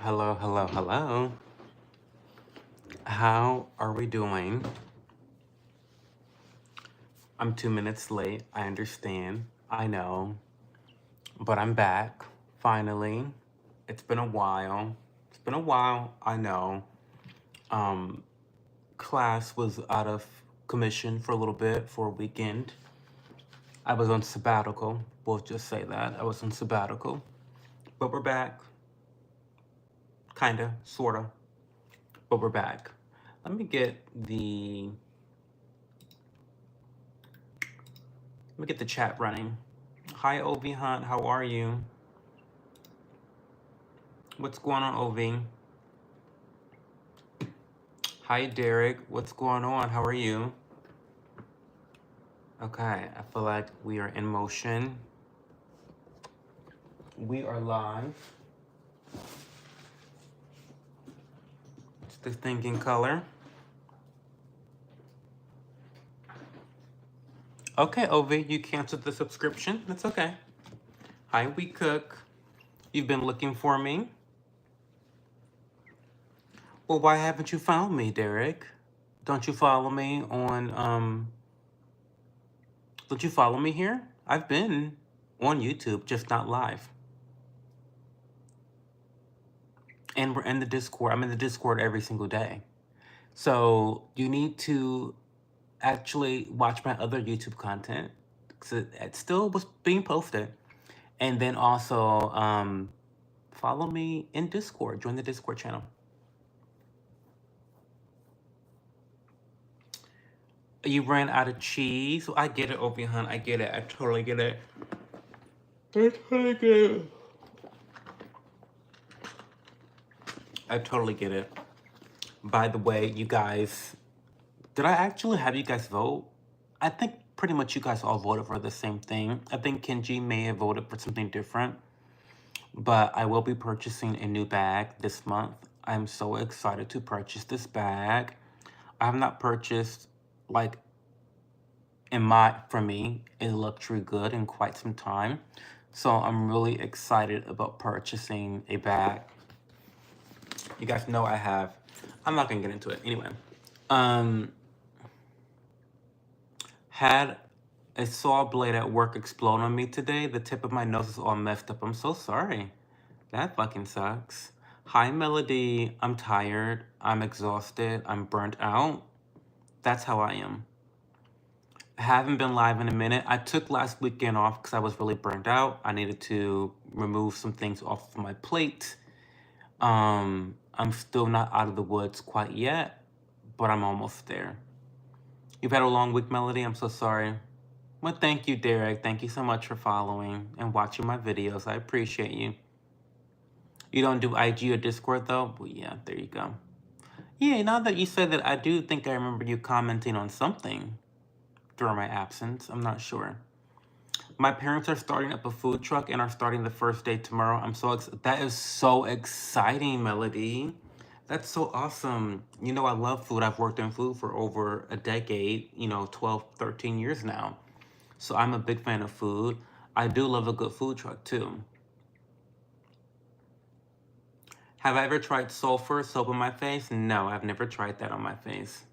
Hello, hello, hello. How are we doing? I'm 2 minutes late. I understand. I know. But I'm back. Finally. It's been a while. It's been a while. I know. Um, Class was out of commission for a little bit for a weekend. I was on sabbatical. We'll just say that. I was on sabbatical. But we're back. Kinda. Sorta. But we're back. Let me get the Let me get the chat running. Hi, Ovi Hunt. How are you? What's going on, Ovi? Hi, Derek. What's going on? How are you? Okay, I feel like we are in motion. We are live. It's the thinking color. Okay, Ovi, you canceled the subscription. That's okay. Hi, We Cook. You've been looking for me. Well, why haven't you found me, Derek? Don't you follow me on Don't you follow me here? I've been on YouTube, just not live. And we're in the Discord. I'm in the Discord every single day. So you need to actually watch my other YouTube content because it still was being posted. And then also follow me in Discord. Join the Discord channel. You ran out of cheese. I get it, Opie Hunt. I get it. I totally get it. I totally get it. I totally get it. By the way, you guys, did I actually have you guys vote? I think pretty much you guys all voted for the same thing. I think Kenji may have voted for something different, but I will be purchasing a new bag this month. I'm so excited to purchase this bag. I have not purchased, like, for me, a luxury good in quite some time. So I'm really excited about purchasing a bag. You guys know I'm not gonna get into it anyway. Had a saw blade at work explode on me today. The tip of my nose is all messed up. I'm so sorry. That fucking sucks. Hi, Melody. I'm tired. I'm exhausted. I'm burnt out. That's how I am. I haven't been live in a minute. I took last weekend off because I was really burnt out. I needed to remove some things off of my plate. I'm still not out of the woods quite yet, but I'm almost there. You've had a long week, Melody. I'm so sorry. Well, thank you, Derek. Thank you so much for following and watching my videos. I appreciate you. You don't do IG or Discord, though? Well, yeah, there you go. Yeah, now that you said that, I do think I remember you commenting on something during my absence. I'm not sure. My parents are starting up a food truck and are starting the first day tomorrow. I'm so that is so exciting, Melody. That's so awesome. You know, I love food. I've worked in food for over a decade, 12, 13 years now. So I'm a big fan of food. I do love a good food truck too. Have I ever tried sulfur soap on my face? No, I've never tried that on my face.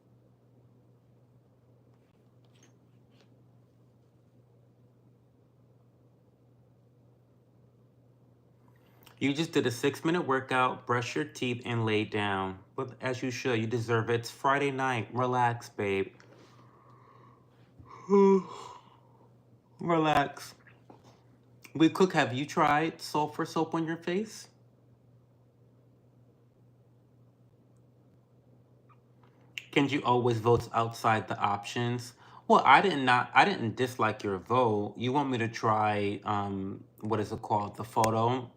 You just did a 6-minute workout, brush your teeth, and lay down. But as you should, you deserve it. It's Friday night. Relax, babe. Relax. We Cook, have you tried sulfur soap on your face? Kenji always votes outside the options. Well, I didn't dislike your vote. You want me to try what is it called? The photo.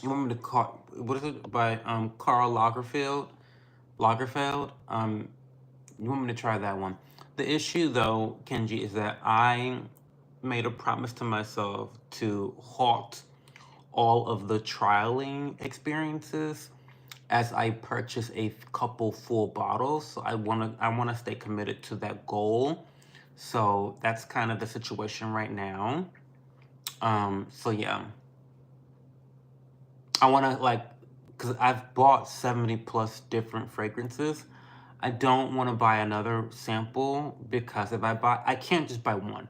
You want me to call what is it by Karl Lagerfeld? Lagerfeld? You want me to try that one? The issue though, Kenji, is that I made a promise to myself to halt all of the trialing experiences as I purchase a couple full bottles. So I wanna stay committed to that goal. So that's kind of the situation right now. So yeah. I want to like, because I've bought 70 plus different fragrances. I don't want to buy another sample because if I buy, I can't just buy one.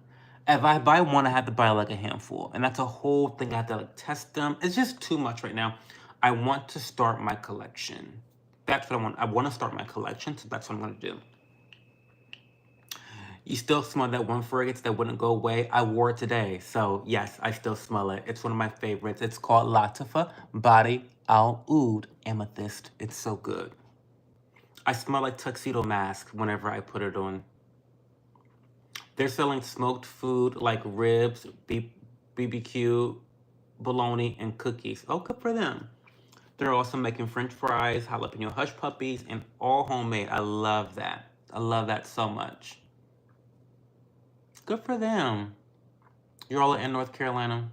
If I buy one, I have to buy like a handful, and that's a whole thing. I have to like test them. It's just too much right now. I want to start my collection. That's what I want. I want to start my collection, so that's what I'm gonna do. You still smell that one fragrance that wouldn't go away? I wore it today, so yes, I still smell it. It's one of my favorites. It's called Latifa Body Al Oud Amethyst. It's so good. I smell like tuxedo mask whenever I put it on. They're selling smoked food like ribs, BBQ, bologna, and cookies. Oh, good for them. They're also making French fries, jalapeno hush puppies, and all homemade. I love that. I love that so much. Good for them. You're all in North Carolina.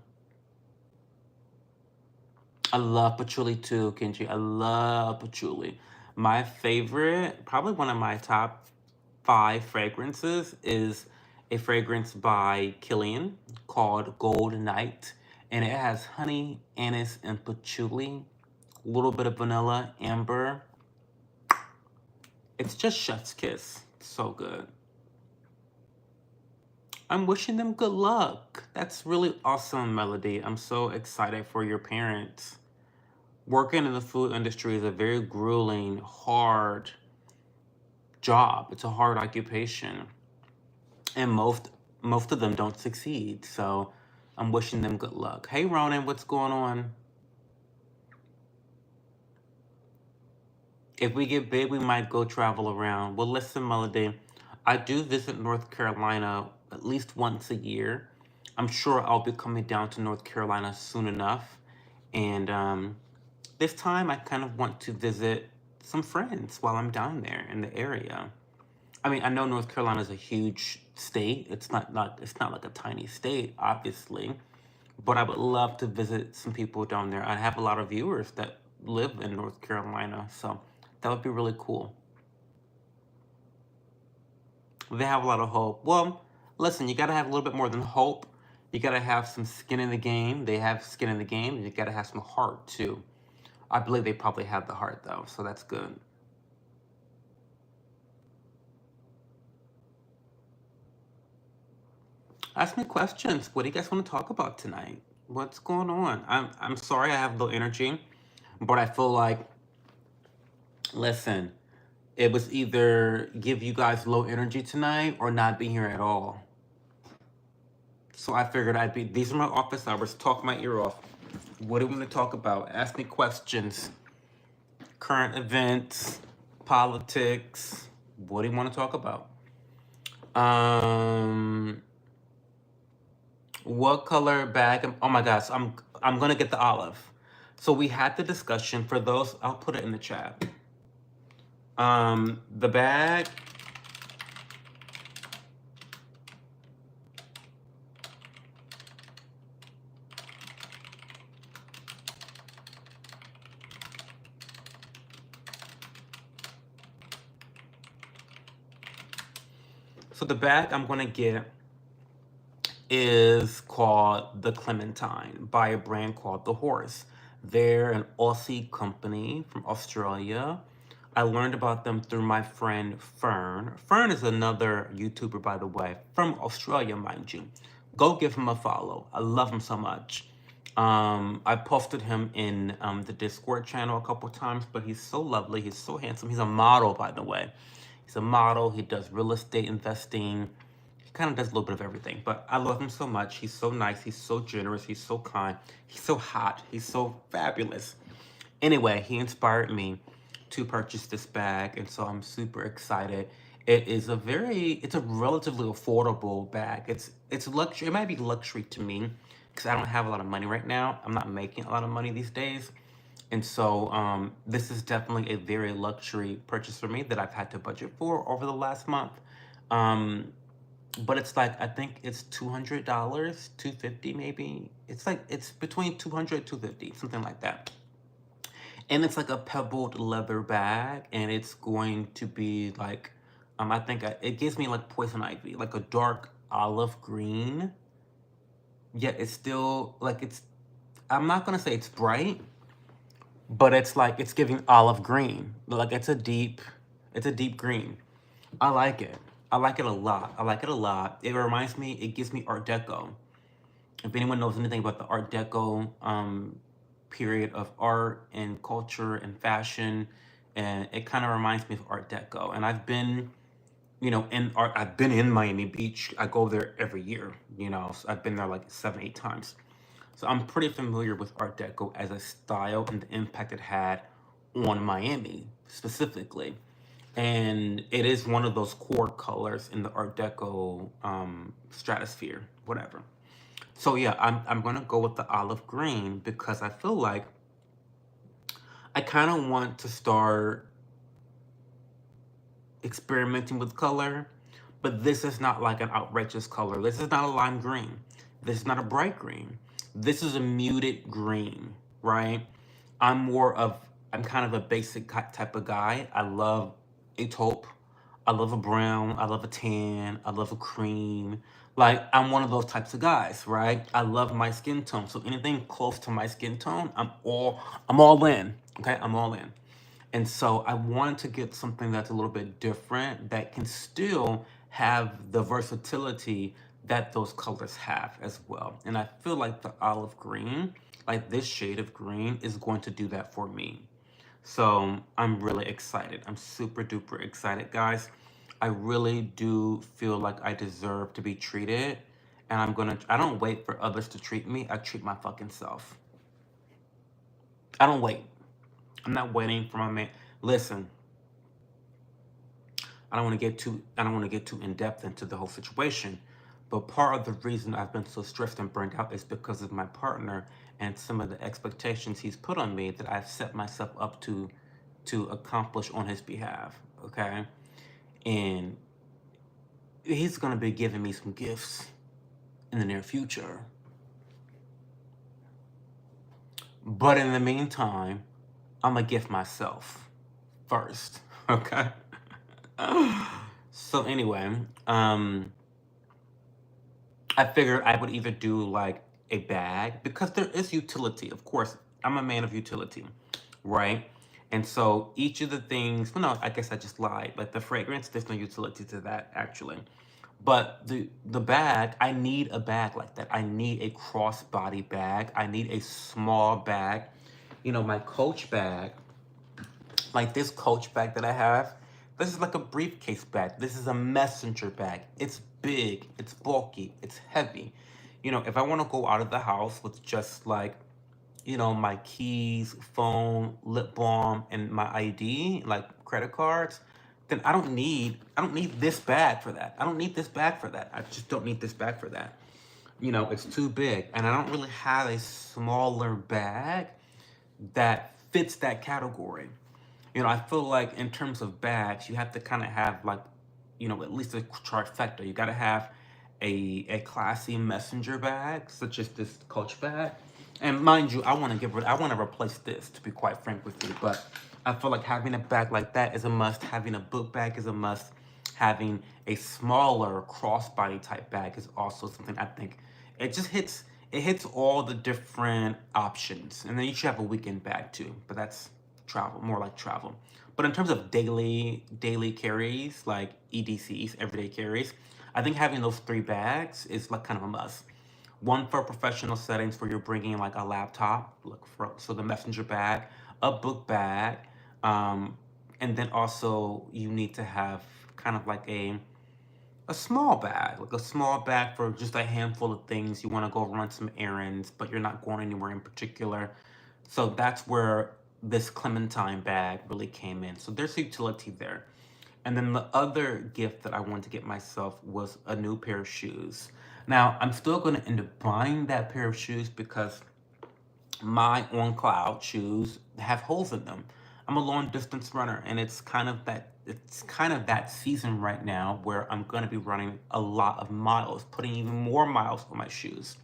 I love patchouli too, Kenji. I love patchouli. My favorite, probably one of my top 5 fragrances, is a fragrance by Killian called Gold Night. And it has honey, anise, and patchouli, a little bit of vanilla, amber. It's just chef's kiss. So good. I'm wishing them good luck. That's really awesome, Melody. I'm so excited for your parents. Working in the food industry is a very grueling, hard job. It's a hard occupation. And most of them don't succeed. So I'm wishing them good luck. Hey Ronan, what's going on? If we get big, we might go travel around. Well, listen, Melody, I do visit North Carolina at least once a year. I'm sure I'll be coming down to North Carolina soon enough. And this time I kind of want to visit some friends while I'm down there in the area. I mean, I know North Carolina is a huge state. It's not like a tiny state, obviously. But I would love to visit some people down there. I have a lot of viewers that live in North Carolina, so that would be really cool. They have a lot of hope. Well, listen, you gotta have a little bit more than hope. You gotta have some skin in the game. They have skin in the game, and you gotta have some heart too. I believe they probably have the heart though, so that's good. Ask me questions. What do you guys want to talk about tonight? What's going on? I'm sorry I have low energy, but I feel like, listen, it was either give you guys low energy tonight or not be here at all. So I figured these are my office hours, talk my ear off. What do we want to talk about? Ask me questions. Current events, politics. What do you want to talk about? What color bag? Oh my gosh, I'm gonna get the olive. So we had the discussion for those. I'll put it in the chat. The bag. So the bag I'm gonna get is called the Clementine by a brand called The Horse. They're an Aussie company from Australia. I learned about them through my friend Fern. Fern is another YouTuber, by the way, from Australia, mind you. Go give him a follow. I love him so much. I posted him in the Discord channel a couple times, but he's so lovely. He's so handsome. He's a model, by the way. He's a model. He does real estate investing. He kind of does a little bit of everything, but I love him so much. He's so nice. He's so generous. He's so kind. He's so hot. He's so fabulous. Anyway, he inspired me to purchase this bag, and so I'm super excited. It's a relatively affordable bag. It's luxury. It might be luxury to me because I don't have a lot of money right now. I'm not making a lot of money these days. And so this is definitely a very luxury purchase for me that I've had to budget for over the last month. But it's like, I think it's $200, 250 maybe. It's between 200 250, something like that. And it's like a pebbled leather bag, and it's going to be like, it gives me like poison ivy, like a dark olive green. Yet it's still like I'm not gonna say it's bright, but it's like it's giving olive green. Like it's a deep green. I like it. I like it a lot. I like it a lot. It reminds me, it gives me Art Deco. If anyone knows anything about the Art Deco period of art and culture and fashion, and it kind of reminds me of Art Deco. And I've been, in art. I've been in Miami Beach. I go there every year. So I've been there like 7, 8 times. So I'm pretty familiar with Art Deco as a style and the impact it had on Miami specifically. And it is one of those core colors in the Art Deco stratosphere, whatever. So yeah, I'm gonna go with the olive green because I feel like I kind of want to start experimenting with color, but this is not like an outrageous color. This is not a lime green. This is not a bright green. This is a muted green, right? I'm more of, I'm kind of a basic type of guy. I love a taupe. I love a brown. I love a tan. I love a cream. Like, I'm one of those types of guys, right? I love my skin tone. So anything close to my skin tone, I'm all in. Okay, I'm all in. And so I wanted to get something that's a little bit different that can still have the versatility that those colors have as well. And I feel like the olive green, like this shade of green, is going to do that for me. So I'm really excited. I'm super duper excited, guys. I really do feel like I deserve to be treated. And I don't wait for others to treat me. I treat my fucking self. I don't wait. I'm not waiting for my man. Listen, I don't want to get too in depth into the whole situation, but part of the reason I've been so stressed and burned out is because of my partner and some of the expectations he's put on me that I've set myself up to accomplish on his behalf. Okay, and he's gonna be giving me some gifts in the near future, but in the meantime, I'm gonna gift myself first. Okay. So anyway, I figured I would either do like a bag because there is utility. Of course, I'm a man of utility, right? And so each of the things, well, no, I guess I just lied. Like the fragrance, there's no utility to that actually. But the bag, I need a bag like that. I need a crossbody bag. I need a small bag. My Coach bag, like this Coach bag that I have, this is like a briefcase bag. This is a messenger bag. It's big, it's bulky, it's heavy. If I want to go out of the house with just like, my keys, phone, lip balm, and my ID, like credit cards, then I don't need this bag for that. I don't need this bag for that. I just don't need this bag for that. It's too big. And I don't really have a smaller bag that fits that category. I feel like in terms of bags, you have to kind of have like, at least a trifecta. You got to have a classy messenger bag, such as this Coach bag. And mind you, I want to replace this, to be quite frank with you. But I feel like having a bag like that is a must. Having a book bag is a must. Having a smaller crossbody type bag is also something I think it just hits. It hits all the different options, and then you should have a weekend bag too. But that's travel, more like travel. But in terms of daily carries, like EDCs, everyday carries, I think having those three bags is like kind of a must. One for professional settings where you're bringing like a laptop, so the messenger bag, a book bag, um, and then also you need to have kind of like a small bag, like a small bag for just a handful of things. You want to go run some errands, but you're not going anywhere in particular. So that's where this Clementine bag really came in. So there's utility there. And then the other gift that I wanted to get myself was a new pair of shoes. Now, I'm still going to end up buying that pair of shoes because my on cloud shoes have holes in them. I'm a long distance runner and it's kind of that season right now where I'm going to be running a lot of miles, putting even more miles on my shoes.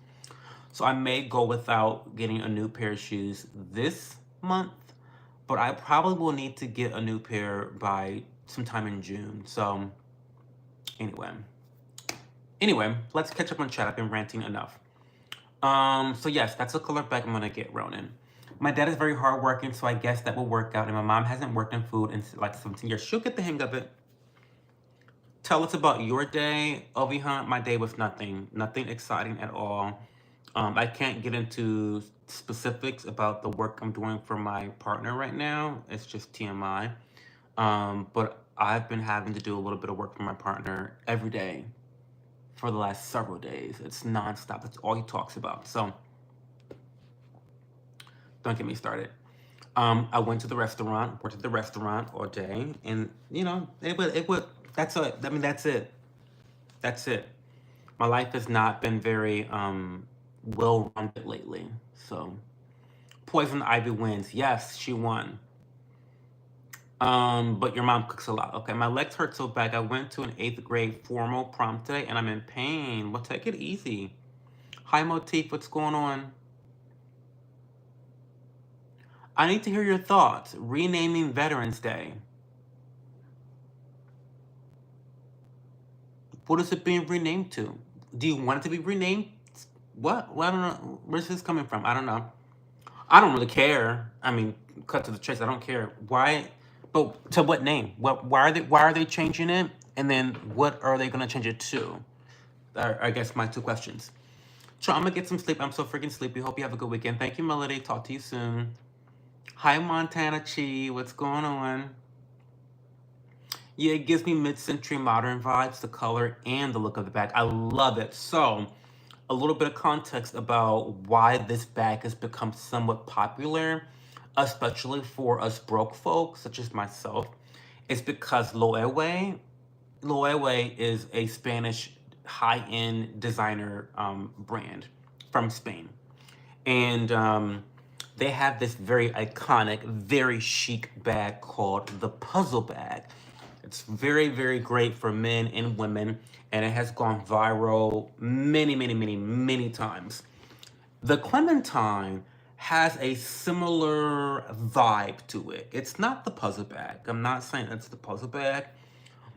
So I may go without getting a new pair of shoes this month, but I probably will need to get a new pair by sometime in June. So anyway, let's catch up on chat. I've been ranting enough. So yes, that's the color bag I'm gonna get, Ronan. My dad is very hardworking, so I guess that will work out. And my mom hasn't worked in food in like 17 years. She'll get the hang of it. Tell us about your day, Ovi Hunt. My day was nothing exciting at all. I can't get into specifics about the work I'm doing for my partner right now. It's just TMI. But I've been having to do a little bit of work for my partner every day for the last several days. It's nonstop. That's all he talks about. So don't get me started. I went to the restaurant, worked at the restaurant all day, and that's it. I mean, that's it. That's it. My life has not been very well rounded lately. So Poison Ivy wins. Yes, she won. But your mom cooks a lot. Okay, my legs hurt so bad. I went to an 8th grade formal prom today and I'm in pain. Well, take it easy. Hi Motif, what's going on? I need to hear your thoughts. Renaming Veterans Day. What is it being renamed to? Do you want it to be renamed? What? Well, I don't know. Where's this coming from? I don't know. I don't really care. I mean, cut to the chase. I don't care. Why? But to what name? What? Why are they changing it? And then what are they gonna change it to? I guess my two questions. So I'm gonna get some sleep. I'm so freaking sleepy. Hope you have a good weekend. Thank you, Melody. Talk to you soon. Hi, Montana Chi. What's going on? Yeah, it gives me mid-century modern vibes, the color and the look of the bag. I love it. So, a little bit of context about why this bag has become somewhat popular, especially for us broke folks, such as myself, is because Loewe is a Spanish high-end designer brand from Spain. And they have this very iconic, very chic bag called the Puzzle Bag. It's very, very great for men and women, and it has gone viral many, many, many, many times. The Clementine has a similar vibe to it. It's not the Puzzle Bag. I'm not saying it's the Puzzle Bag,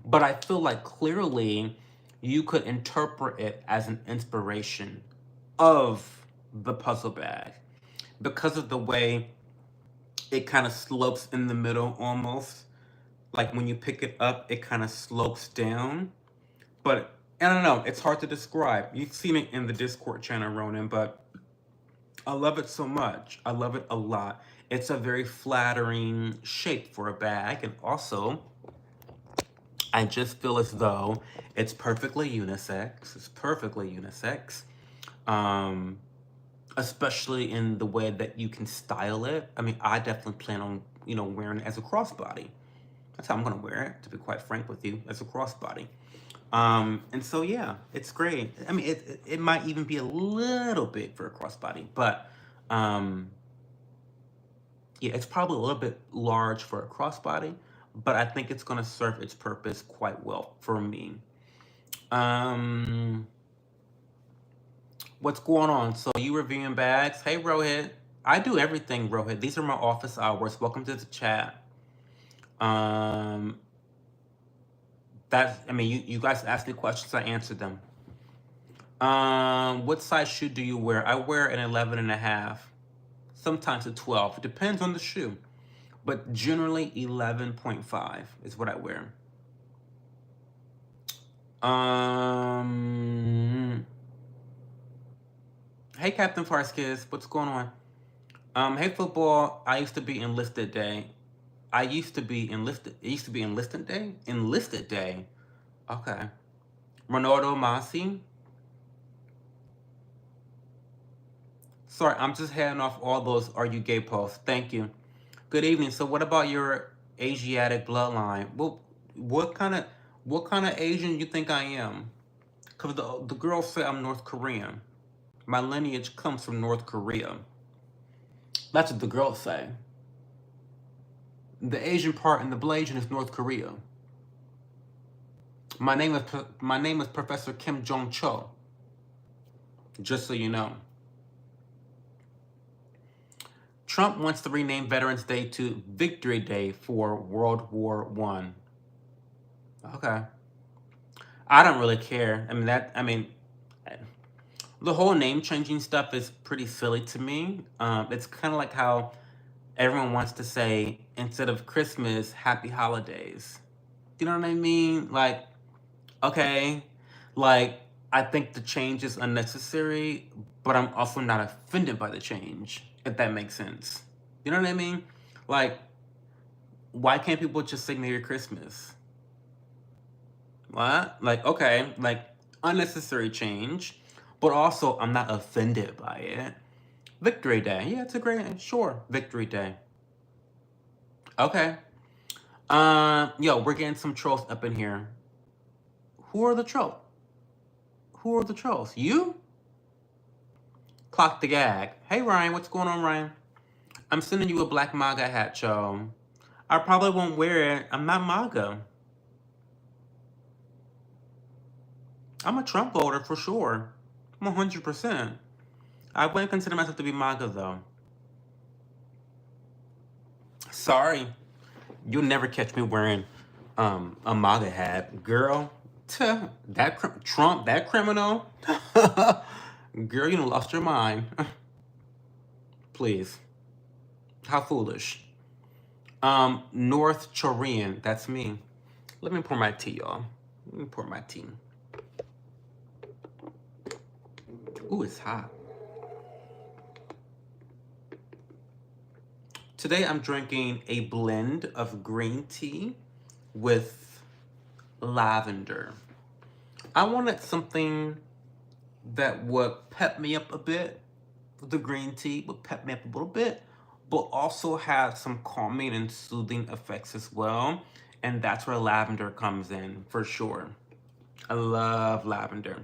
but I feel like clearly you could interpret it as an inspiration of the Puzzle Bag because of the way it kind of slopes in the middle almost. Like when you pick it up, it kind of slopes down. But I don't know, it's hard to describe. You've seen it in the Discord channel, Ronan, but I love it so much. I love it a lot. It's a very flattering shape for a bag, and also I just feel as though it's perfectly unisex. It's perfectly unisex. Um, Especially in the way that you can style it. I mean, I definitely plan on, wearing it as a crossbody. That's how I'm gonna wear it, to be quite frank with you, as a crossbody. And so yeah, it's great. I mean, it might even be a little big for a crossbody, but um, yeah, it's probably a little bit large for a crossbody, but I think it's gonna serve its purpose quite well for me. Um, what's going on? So you reviewing bags? Hey, Rohit. I do everything, Rohit. These are my office hours. Welcome to the chat. Um, I mean, you guys asked me questions, I answered them. What size shoe do you wear? I wear an 11 and a half, sometimes a 12. It depends on the shoe, but generally 11.5 is what I wear. Hey, Captain Farskis, what's going on? Hey, football. I used to be enlisted day. I used to be enlisted. It used to be enlisted day. Enlisted day. Okay. Ronaldo Masi. Sorry, I'm just heading off all those "Are you gay" posts. Thank you. Good evening. So, what about your Asiatic bloodline? Well, what kind of Asian you think I am? Cause the girls say I'm North Korean. My lineage comes from North Korea. That's what the girls say. The Asian part in the Blasian is North Korea. My name is Professor Kim Jong Cho. Just so you know. Trump wants to rename Veterans Day to Victory Day for World War One. Okay. I don't really care. I mean, The whole name changing stuff is pretty silly to me. It's kind of like how everyone wants to say, instead of Christmas, Happy Holidays. You know what I mean? Like, okay, like, I think the change is unnecessary, but I'm also not offended by the change, if that makes sense. You know what I mean? Like, why can't people just say Merry Christmas? What? Like, okay, like, unnecessary change, but also I'm not offended by it. Victory Day. Yeah, it's a great, sure, Victory Day. Okay. Yo, we're getting some trolls up in here. Who are the trolls? Who are the trolls? You? Clock the gag. Hey, Ryan, what's going on, Ryan? I'm sending you a black MAGA hat, yo. I probably won't wear it. I'm not MAGA. I'm a Trump voter for sure. I'm 100%. I wouldn't consider myself to be MAGA, though. Sorry. You'll never catch me wearing a MAGA hat. Girl, Trump, that criminal. Girl, you done lost your mind. Please. How foolish. North Korean, that's me. Let me pour my tea, y'all. Let me pour my tea. Ooh, it's hot. Today I'm drinking a blend of green tea with lavender. I wanted something that would pep me up a bit. The green tea would pep me up a little bit, but also have some calming and soothing effects as well. And that's where lavender comes in, for sure. I love lavender.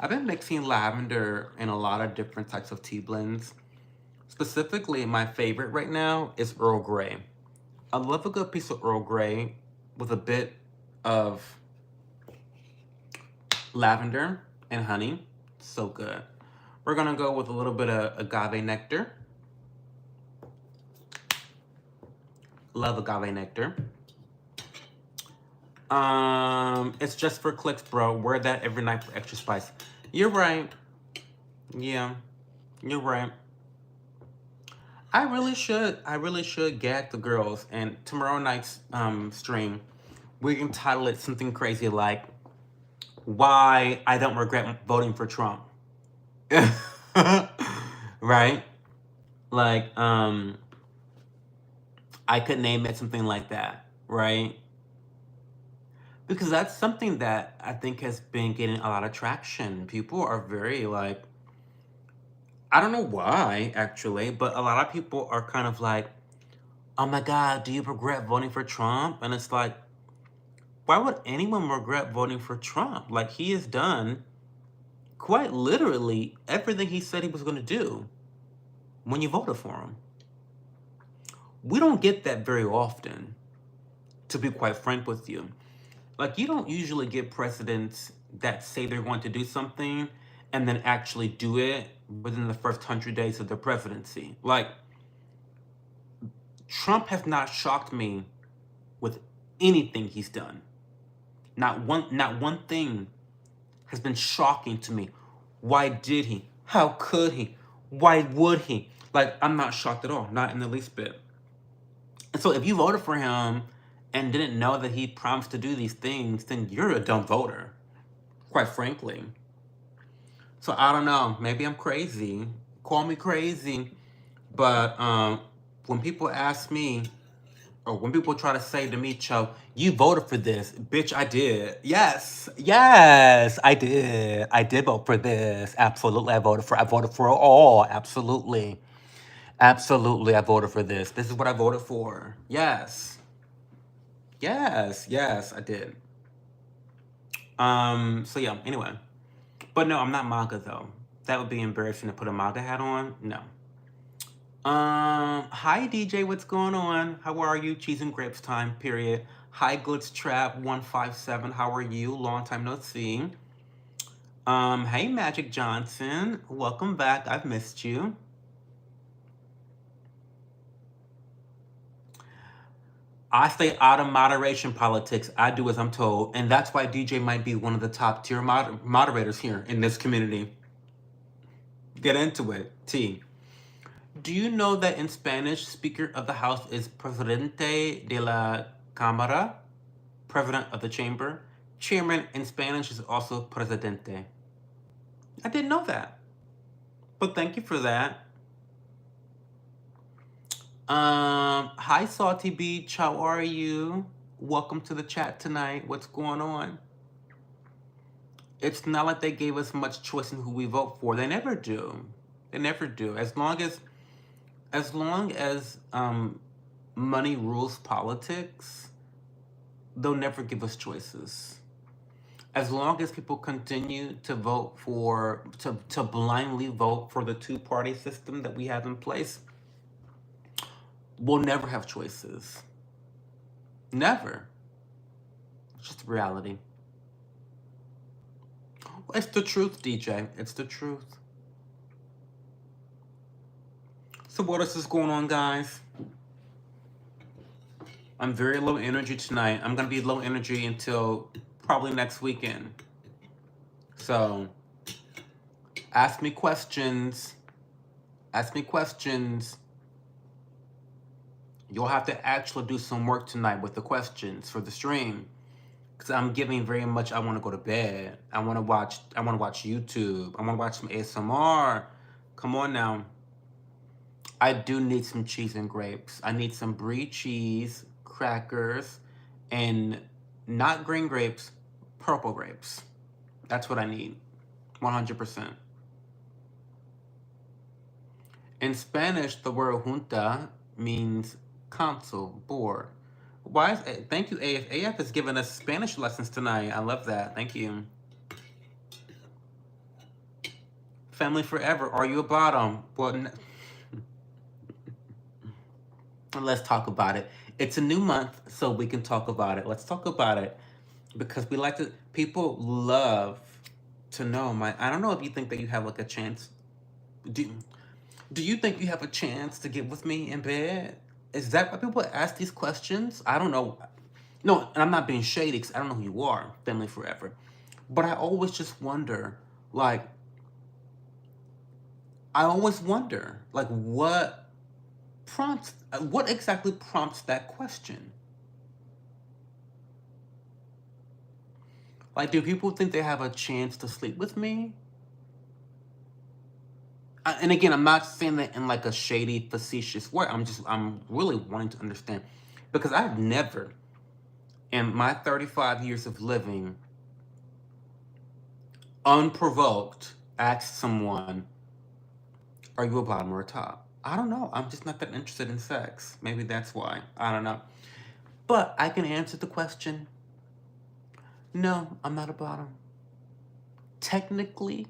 I've been mixing lavender in a lot of different types of tea blends. Specifically, my favorite right now is Earl Grey. I love a good piece of Earl Grey with a bit of lavender and honey. So good. We're gonna go with a little bit of agave nectar. Love agave nectar. It's just for clicks, bro. Wear that every night for extra spice. You're right. Yeah, you're right. I really should gag the girls. And tomorrow night's stream, we can title it something crazy like "Why I Don't Regret Voting for Trump." Right? Like, I could name it something like that, right? Because that's something that I think has been getting a lot of traction. People are very like, I don't know why actually, but a lot of people are kind of like, oh my God, do you regret voting for Trump? And it's like, why would anyone regret voting for Trump? Like, he has done quite literally everything he said he was going to do when you voted for him. We don't get that very often, to be quite frank with you. Like, you don't usually get presidents that say they're going to do something and then actually do it within the first 100 days of their presidency. Like, Trump has not shocked me with anything he's done. Not one thing has been shocking to me. Why did he? How could he? Why would he? Like, I'm not shocked at all, not in the least bit. And so if you voted for him and didn't know that he promised to do these things, then you're a dumb voter, quite frankly. So I don't know, maybe I'm crazy. Call me crazy. But when people ask me, or when people try to say to me, Cho, you voted for this. Bitch, I did. Yes. Yes, I did. I did vote for this. Absolutely. I voted for it all. Absolutely. Absolutely, I voted for this. This is what I voted for. Yes. Yes, I did. So yeah, anyway. But no, I'm not MAGA though. That would be embarrassing to put a MAGA hat on. No. Hi DJ, what's going on? How are you? Cheese and grapes time, period. Hi Glitz Trap 157, how are you? Long time no see. Hey Magic Johnson, welcome back. I've missed you. I stay out of moderation politics. I do as I'm told. And that's why DJ might be one of the top tier moderators here in this community. Get into it. T. Do you know that in Spanish, Speaker of the House is Presidente de la Cámara, President of the Chamber? Chairman in Spanish is also Presidente. I didn't know that. But thank you for that. Hi Salty Beach, how are you? Welcome to the chat tonight. What's going on? It's not like they gave us much choice in who we vote for. They never do. They never do. As long as money rules politics, they'll never give us choices. As long as people continue to vote for, to blindly vote for the two-party system that we have in place, we'll never have choices. Never. It's just reality. It's the truth, DJ. It's the truth. So what else is going on, guys? I'm very low energy tonight. I'm going to be low energy until probably next weekend. So, ask me questions. Ask me questions. You'll have to actually do some work tonight with the questions for the stream. Because I'm giving very much, I want to go to bed. I want to watch YouTube. I want to watch some ASMR. Come on now. I do need some cheese and grapes. I need some brie cheese, crackers, and not green grapes, purple grapes. That's what I need. 100%. In Spanish, the word junta means council, board. Why is thank you, AF. AF has given us Spanish lessons tonight. I love that. Thank you. Family forever. Are you a bottom? Well, let's talk about it. It's a new month, so we can talk about it. Let's talk about it because we like to. People love to know I don't know if you think that you have like a chance. Do you think you have a chance to get with me in bed? Is that why people ask these questions? I don't know. No, and I'm not being shady because I don't know who you are, family forever. But I always just wonder, like, what exactly prompts that question? Like, do people think they have a chance to sleep with me? And again, I'm not saying that in like a shady, facetious way. I'm really wanting to understand. Because I've never, in my 35 years of living, unprovoked, asked someone, are you a bottom or a top? I don't know. I'm just not that interested in sex. Maybe that's why. I don't know. But I can answer the question. No, I'm not a bottom. Technically,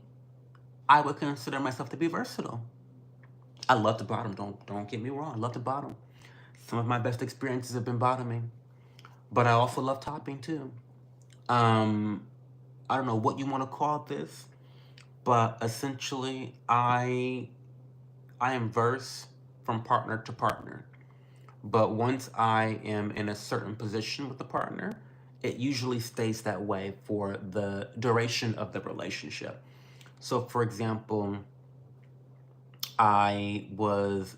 I would consider myself to be versatile. I love the bottom. Don't get me wrong. I love the bottom. Some of my best experiences have been bottoming. But I also love topping too. I don't know what you want to call this, but essentially I am verse from partner to partner. But once I am in a certain position with the partner, it usually stays that way for the duration of the relationship. So for example, I was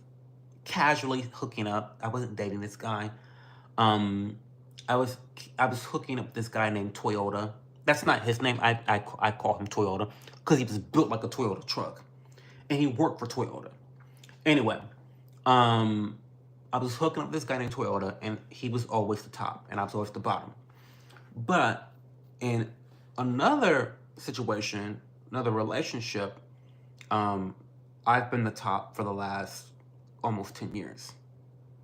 casually hooking up. I wasn't dating this guy. I was hooking up with this guy named Toyota. That's not his name. I call him Toyota because he was built like a Toyota truck, and he worked for Toyota. Anyway, I was hooking up with this guy named Toyota, and he was always the top, and I was always the bottom. But in another situation, another relationship, I've been the top for the last almost 10 years.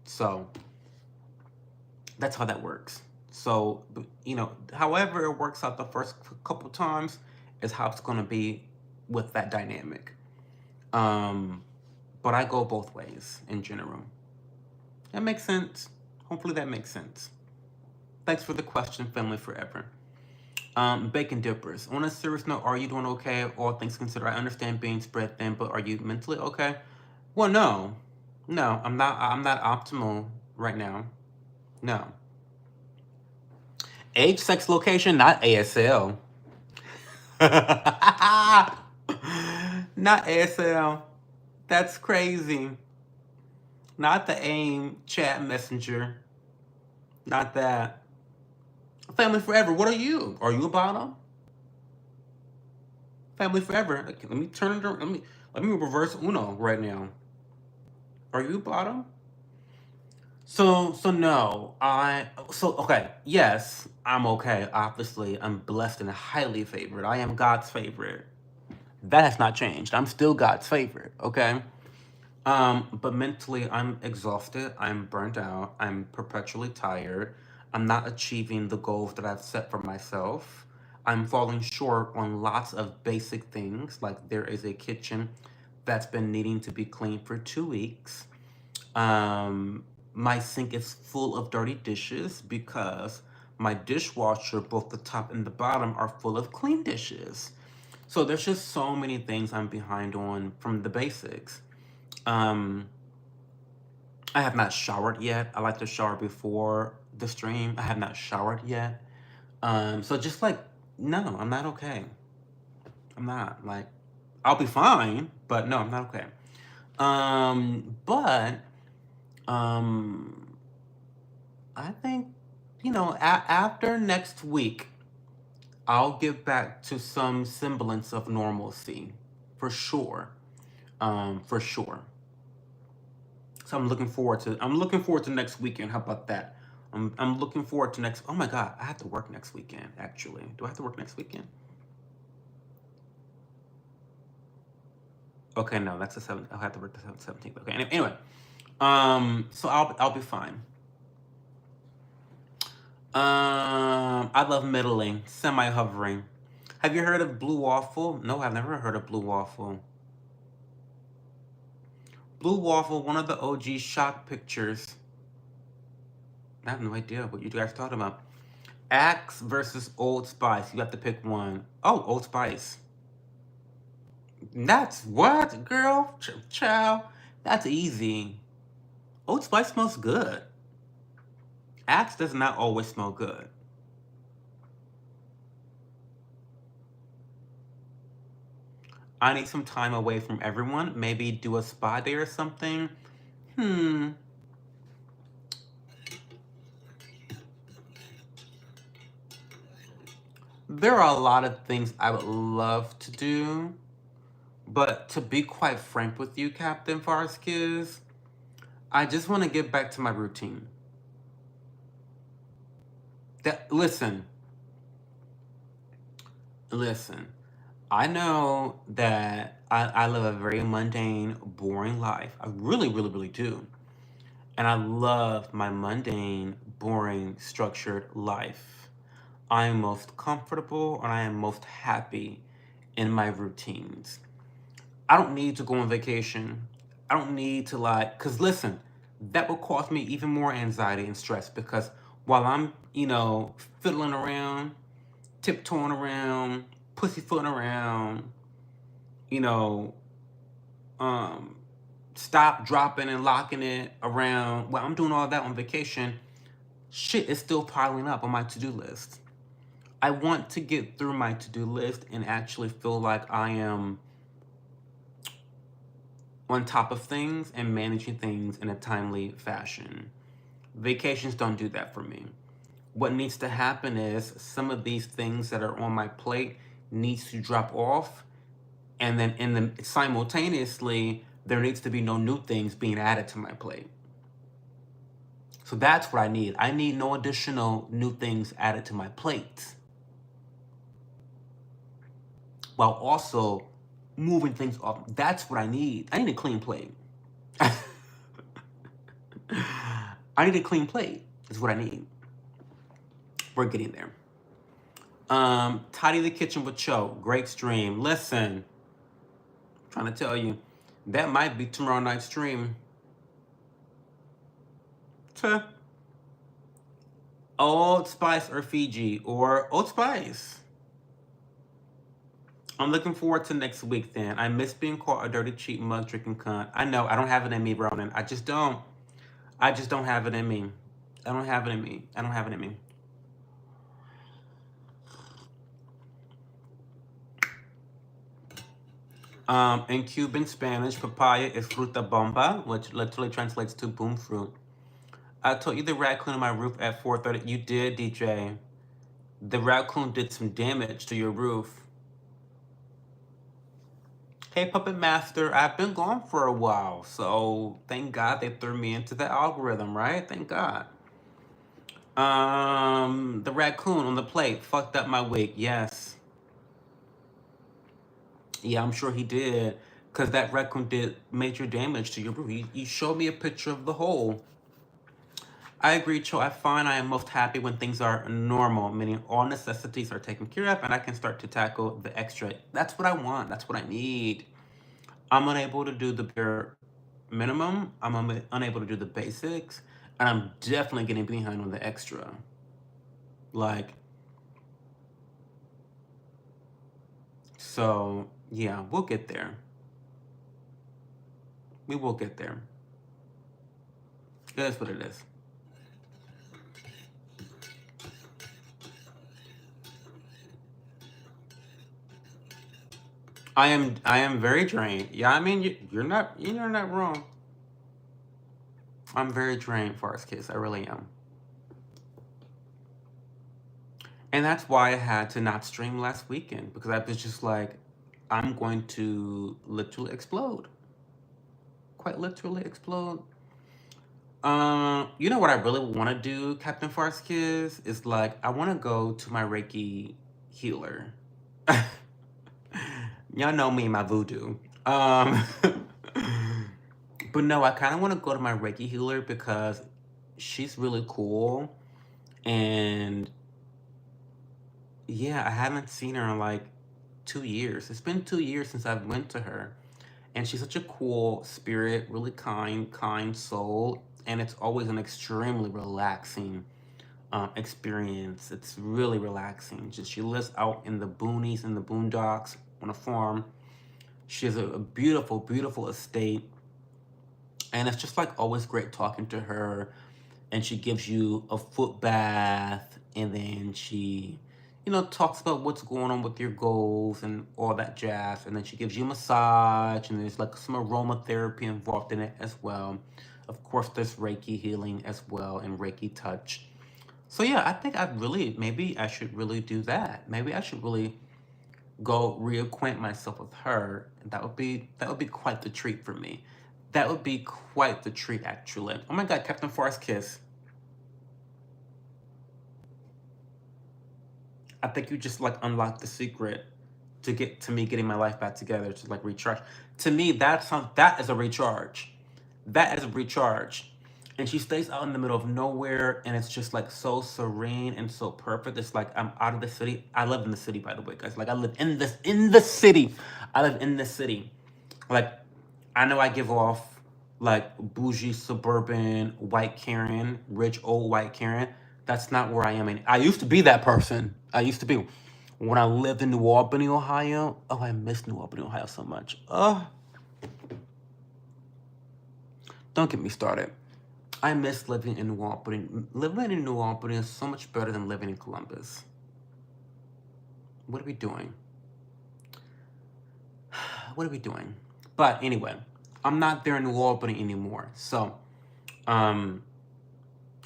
So that's how that works. So, however it works out the first couple times is how it's going to be with that dynamic. But I go both ways in general. That makes sense. Hopefully that makes sense. Thanks for the question, family forever. Bacon dippers. On a serious note, are you doing okay? All things considered, I understand being spread thin, but are you mentally okay? Well, no, I'm not optimal right now. No. Age, sex, location, not ASL. Not ASL. That's crazy. Not the AIM chat messenger. Not that. Family forever. What are you? Are you a bottom? Family forever. Okay, let me turn it around. Let me reverse Uno right now. Are you a bottom? So no. Okay, yes, I'm okay. Obviously, I'm blessed and highly favored. I am God's favorite. That has not changed. I'm still God's favorite, okay? But mentally, I'm exhausted. I'm burnt out. I'm perpetually tired. I'm not achieving the goals that I've set for myself. I'm falling short on lots of basic things, like there is a kitchen that's been needing to be cleaned for 2 weeks. My sink is full of dirty dishes because my dishwasher, both the top and the bottom, are full of clean dishes. So there's just so many things I'm behind on from the basics. Um, I have not showered yet. I like to shower before the stream. I have not showered yet. So just like, no, I'm not okay. I'm not. Like, I'll be fine, but no, I'm not okay. But um, I think, after next week, I'll get back to some semblance of normalcy, for sure. For sure. So I'm looking forward to next weekend. How about that? I'm looking forward to next. Oh my God, I have to work next weekend. Actually, do I have to work next weekend? Okay, no, that's the 7th. I'll have to work the 17th. Okay, anyway. So I'll be fine. I love middling, semi-hovering. Have you heard of Blue Waffle? No, I've never heard of Blue Waffle. Blue Waffle, one of the OG shock pictures. I have no idea what you guys talking about. Axe versus Old Spice. You have to pick one. Oh, Old Spice. That's what, girl? Child. That's easy. Old Spice smells good. Axe does not always smell good. I need some time away from everyone. Maybe do a spa day or something. Hmm. There are a lot of things I would love to do, but to be quite frank with you, Captain Farskis, I just want to get back to my routine. Listen, listen. I know that I live a very mundane, boring life. I really, really, really do. And I love my mundane, boring, structured life. I am most comfortable and I am most happy in my routines. I don't need to go on vacation. I don't need to because listen, that will cause me even more anxiety and stress because while I'm, fiddling around, tiptoeing around, pussyfooting around, you know, um, stop, dropping, and locking it around, while I'm doing all that on vacation, shit is still piling up on my to do list. I want to get through my to do list and actually feel like I am on top of things and managing things in a timely fashion. Vacations don't do that for me. What needs to happen is some of these things that are on my plate needs to drop off, and then simultaneously there needs to be no new things being added to my plate. So that's what I need. I need no additional new things added to my plate, while also moving things off. That's what I need. I need a clean plate. I need a clean plate. Is what I need. We're getting there. Tidy the kitchen with Cho. Great stream. Listen, I'm trying to tell you, that might be tomorrow night's stream. Tuh. Old Spice or Fiji or Old Spice. I'm looking forward to next week then. I miss being called a dirty, cheap, mug drinking cunt. I know, I don't have it in me, Ronan. I just don't have it in me. I don't have it in me. I don't have it in me. In Cuban Spanish, papaya is fruta bomba, which literally translates to boom fruit. I told you the raccoon on my roof at 4:30. You did, DJ. The raccoon did some damage to your roof. Hey, Puppet Master, I've been gone for a while, so thank God they threw me into the algorithm, right? Thank God. The raccoon on the plate fucked up my wig. Yes. Yeah, I'm sure he did. Because that raccoon did major damage to your roof. You showed me a picture of the hole. I agree, Cho. I find I am most happy when things are normal, meaning all necessities are taken care of and I can start to tackle the extra. That's what I want. That's what I need. I'm unable to do the bare minimum. I'm unable to do the basics. And I'm definitely getting behind on the extra. Like, so, yeah, we'll get there. We will get there. It is what it is. I am very drained. Yeah, I mean you're not wrong. I'm very drained, Forest Kiss. I really am. And that's why I had to not stream last weekend because I was just like, I'm going to literally explode. Quite literally explode. You know what I really want to do, Captain Forest Kiss, is like I want to go to my Reiki healer. Y'all know me, my voodoo. Um, but no, I kind of want to go to my Reiki healer because she's really cool. And yeah, I haven't seen her in like 2 years. It's been 2 years since I've went to her. And she's such a cool spirit, really kind soul. And it's always an extremely relaxing experience. It's really relaxing. Just she lives out in the boonies, in the boondocks, on a farm. She has a beautiful, beautiful estate. And it's just like always great talking to her. And she gives you a foot bath. And then she, talks about what's going on with your goals and all that jazz. And then she gives you a massage. And there's like some aromatherapy involved in it as well. Of course, there's Reiki healing as well and Reiki touch. So yeah, I think maybe I should really do that. Maybe I should really go reacquaint myself with her. That would be quite the treat for me. That would be quite the treat, actually. Oh my God, Captain Forest Kiss. I think you just like unlocked the secret to get to me getting my life back together to like recharge. To me, that is a recharge. That is a recharge. And she stays out in the middle of nowhere, and it's just like so serene and so perfect. It's like I'm out of the city. I live in the city, by the way, guys. Like I live in the city. I live in the city. Like I know I give off like bougie suburban white Karen, rich old white Karen. That's not where I am. And I used to be that person. I used to be when I lived in New Albany, Ohio. Oh, I miss New Albany, Ohio so much. Don't get me started. I miss living in New Albany. Living in New Albany is so much better than living in Columbus. What are we doing? What are we doing? But anyway, I'm not there in New Albany anymore. So, I'm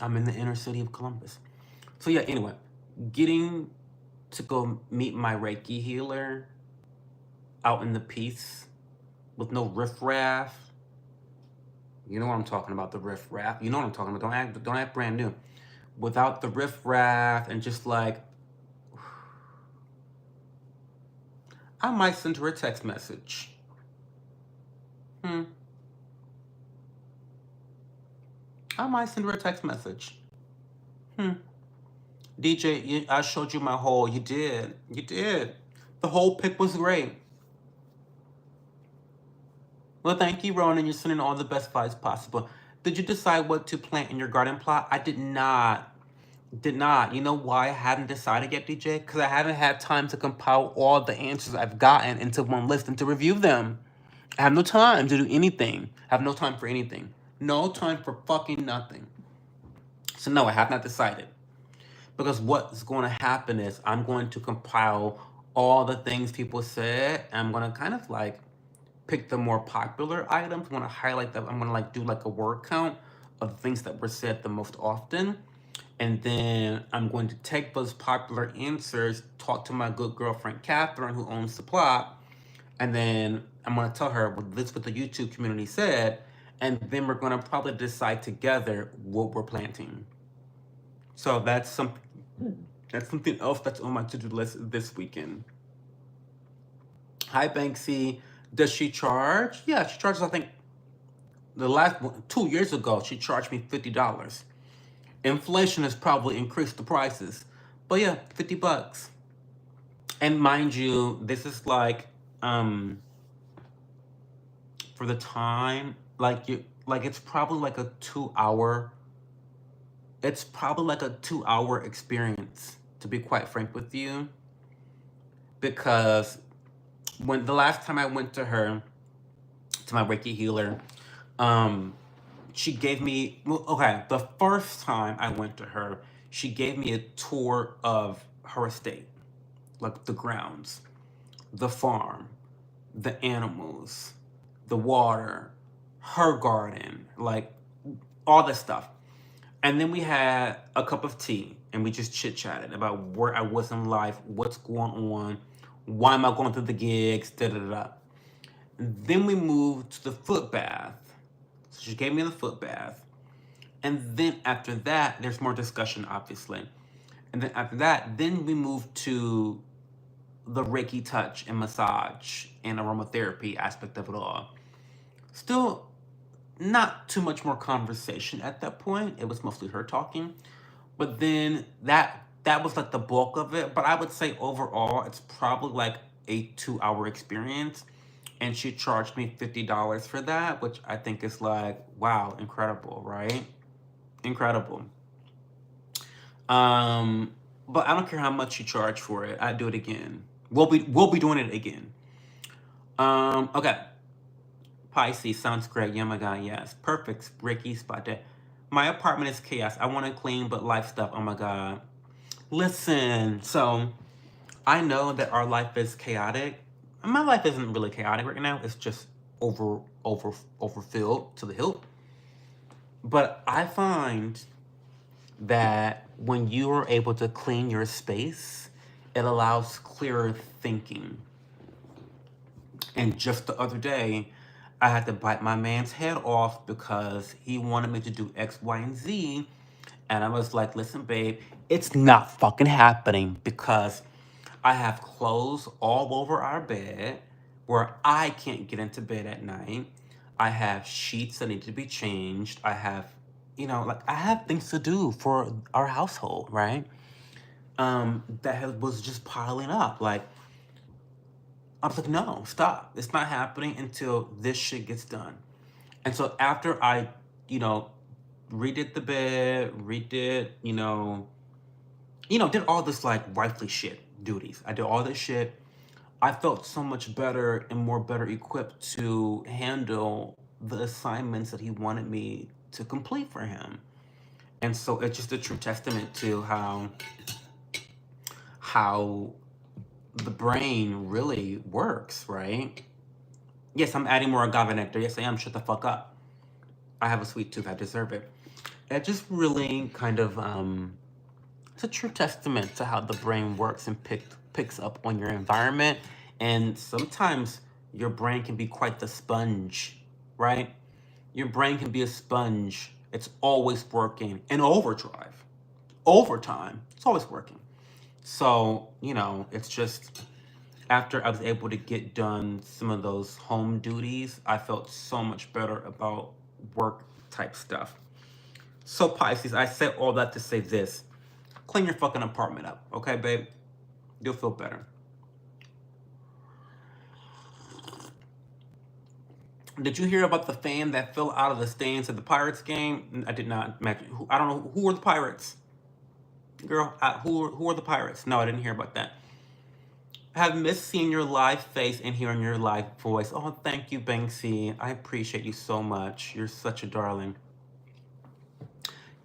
in the inner city of Columbus. So yeah, anyway, getting to go meet my Reiki healer out in the peace with no riffraff. You know what I'm talking about, the riffraff. You know what I'm talking about. Don't act brand new. Without the riffraff and just like, I might send her a text message. I might send her a text message. DJ, I showed you my hole. You did. You did. The whole pic was great. Well, thank you, Ronan. You're sending all the best vibes possible. Did you decide what to plant in your garden plot? I did not. Did not. You know why I haven't decided yet, DJ? Because I haven't had time to compile all the answers I've gotten into one list and to review them. I have no time to do anything. I have no time for anything. No time for fucking nothing. So no, I have not decided. Because what's going to happen is I'm going to compile all the things people said, and I'm going to kind of like pick the more popular items. I'm going to highlight them. I'm going to like do like a word count of the things that were said the most often. And then I'm going to take those popular answers, talk to my good girlfriend Catherine, who owns the plot, and then I'm going to tell her, well, this is what the YouTube community said, and then we're going to probably decide together what we're planting. So that's something else that's on my to-do list this weekend. Hi, Banksy. Does she charge? Yeah, she charges, I think, the last 2 years ago, she charged me $50. Inflation has probably increased the prices. But yeah, $50. And mind you, this is like, for the time, it's probably like a 2 hour, it's probably like a 2 hour experience, to be quite frank with you. Because when the last time I went to her, to my Reiki healer, she gave me, well, okay, the first time I went to her, she gave me a tour of her estate, like the grounds, the farm, the animals, the water, her garden, like all this stuff. And then we had a cup of tea and we just chit chatted about where I was in life, what's going on, why am I going through the gigs, da da da. Then we moved to the foot bath. So she gave me the foot bath. And then after that, there's more discussion, obviously. And then after that, then we moved to the Reiki touch and massage and aromatherapy aspect of it all. Still not too much more conversation at that point. It was mostly her talking. But then that was like the bulk of it. But I would say overall, it's probably like a 2 hour experience. And she charged me $50 for that, which I think is like, wow, incredible, right? Incredible. But I don't care how much you charge for it. I'd do it again. We'll be doing it again. Okay. Pisces sounds great. Yeah, my God, yes. Perfect. Ricky spot there. My apartment is chaos. I want to clean, but life stuff. Oh my God. Listen. So I know that our life is chaotic. My life isn't really chaotic right now. It's just overfilled to the hilt. But I find that when you are able to clean your space, it allows clearer thinking. And just the other day, I had to bite my man's head off because he wanted me to do X, Y, and Z. And I was like, listen, babe, it's not fucking happening because I have clothes all over our bed where I can't get into bed at night. I have sheets that need to be changed. I have, I have things to do for our household, right? Was just piling up. Like, I was like, no, stop. It's not happening until this shit gets done. And so after I, redid the bed, did all this like wifely shit duties. I did all this shit. I felt so much better and more better equipped to handle the assignments that he wanted me to complete for him. And so it's just a true testament to how the brain really works, right? Yes, I'm adding more agave nectar. Yes, I am. Shut the fuck up. I have a sweet tooth. I deserve it. It just really kind of, it's a true testament to how the brain works and picks up on your environment. And sometimes your brain can be quite the sponge, right? Your brain can be a sponge. It's always working in overdrive. Overtime. It's always working. So, it's just after I was able to get done some of those home duties, I felt so much better about work type stuff. So Pisces, I said all that to say this. Clean your fucking apartment up, okay, babe? You'll feel better. Did you hear about the fan that fell out of the stands at the Pirates game? I did not imagine. I don't know. Who were the Pirates? Girl, who are the Pirates? No, I didn't hear about that. I have missed seeing your live face and hearing your live voice. Oh, thank you, Banksy. I appreciate you so much. You're such a darling.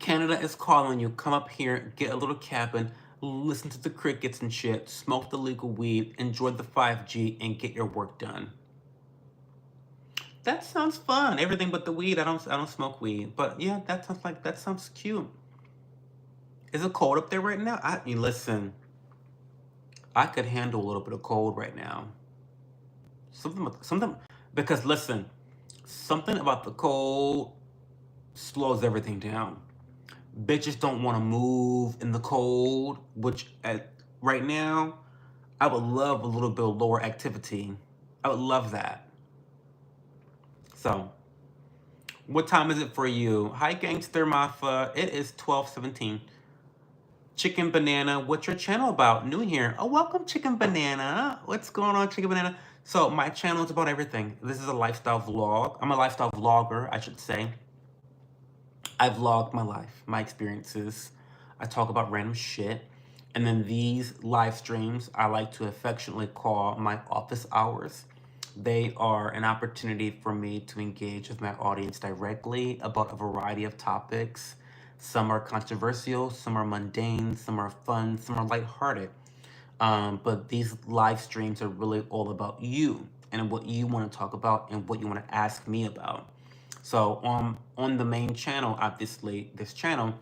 Canada is calling you. Come up here, get a little cabin, listen to the crickets and shit, smoke the legal weed, enjoy the 5G, and get your work done. That sounds fun. Everything but the weed. I don't smoke weed. But yeah, that sounds cute. Is it cold up there right now? I mean, listen, I could handle a little bit of cold right now. Something because listen, something about the cold slows everything down. Bitches don't want to move in the cold, which right now, I would love a little bit of lower activity. I would love that. So, what time is it for you? Hi, Gangster Mafa. It is 12:17. Chicken Banana, what's your channel about? New here. Oh, welcome, Chicken Banana. What's going on, Chicken Banana? So, my channel is about everything. This is a lifestyle vlog. I'm a lifestyle vlogger, I should say. I vlog my life, my experiences. I talk about random shit. And then these live streams, I like to affectionately call my office hours. They are an opportunity for me to engage with my audience directly about a variety of topics. Some are controversial, some are mundane, some are fun, some are lighthearted. But these live streams are really all about you and what you want to talk about and what you want to ask me about. So on the main channel, obviously, this channel,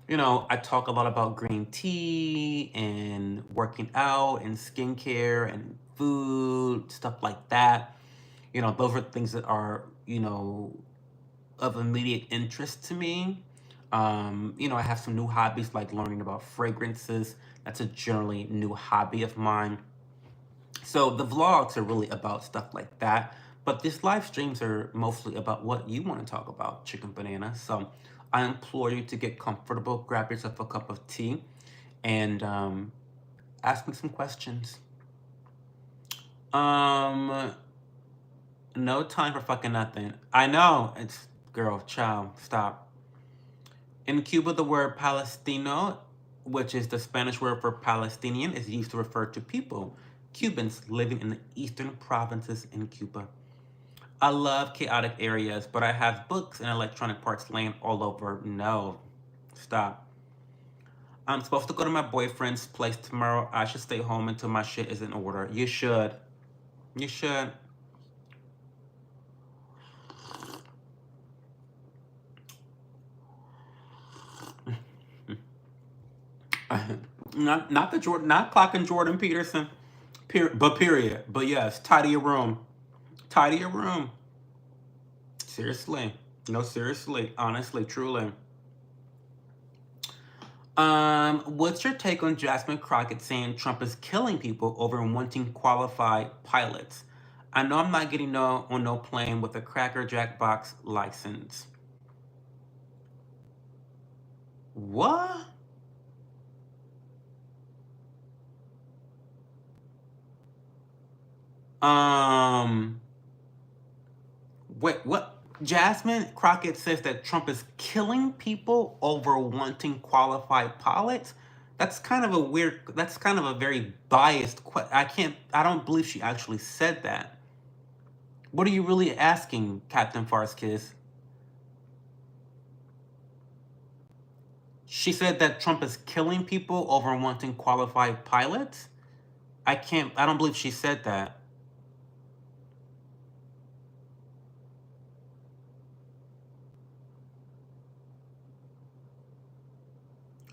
I talk a lot about green tea and working out and skincare and food, stuff like that. Those are things that are, of immediate interest to me. I have some new hobbies like learning about fragrances. That's a generally new hobby of mine. So the vlogs are really about stuff like that. But these live streams are mostly about what you want to talk about, Chicken Banana. So I implore you to get comfortable, grab yourself a cup of tea, and ask me some questions. No time for fucking nothing. I know. It's, girl, child, stop. In Cuba, the word Palestino, which is the Spanish word for Palestinian, is used to refer to people, Cubans living in the eastern provinces in Cuba. I love chaotic areas, but I have books and electronic parts laying all over. No, stop. I'm supposed to go to my boyfriend's place tomorrow. I should stay home until my shit is in order. You should. You should. Not the Jordan, not clocking Jordan Peterson. Period. But yes, tidy your room. Tidy your room. Seriously. No, seriously. Honestly, truly. What's your take on Jasmine Crockett saying Trump is killing people over wanting qualified pilots? I know I'm not getting on no plane with a Cracker Jack box license. What? Um, wait, what? Jasmine Crockett says that Trump is killing people over wanting qualified pilots. That's kind of a very biased I don't believe she actually said that. What are you really asking, Captain Farskiss? She said that Trump is killing people over wanting qualified pilots? I don't believe she said that.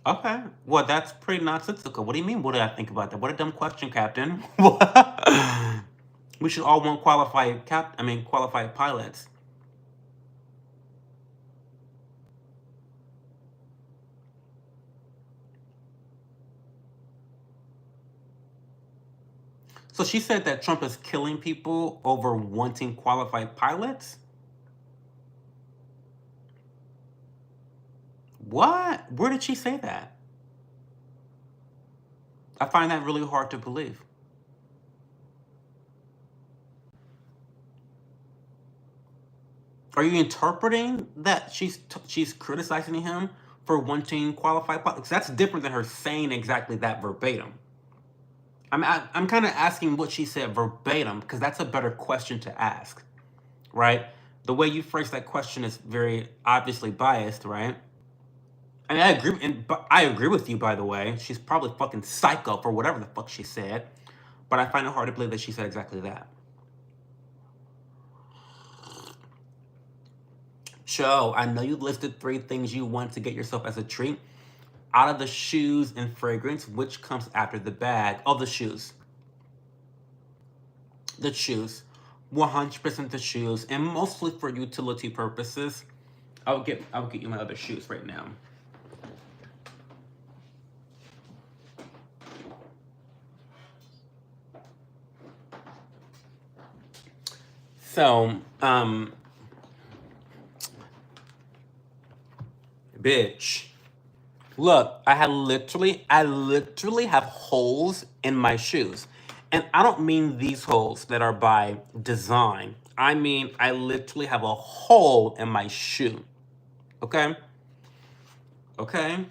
Okay. Well, that's pretty nonsensical. What do you mean? What did I think about that? What a dumb question, Captain. We should all want qualified pilots. So she said that Trump is killing people over wanting qualified pilots? What? Where did she say that? I find that really hard to believe. Are you interpreting that she's criticizing him for wanting qualified pilots? That's different than her saying exactly that verbatim. I'm kind of asking what she said verbatim because that's a better question to ask, right? The way you phrase that question is very obviously biased, right? And I agree with you, by the way. She's probably fucking psycho for whatever the fuck she said. But I find it hard to believe that she said exactly that. So, I know you listed 3 things you want to get yourself as a treat. Out of the shoes and fragrance, which comes after the bag? Oh, the shoes. The shoes. 100% the shoes. And mostly for utility purposes. I'll get you my other shoes right now. So, bitch. Look, I literally have holes in my shoes. And I don't mean these holes that are by design. I mean, I literally have a hole in my shoe. Okay? Okay?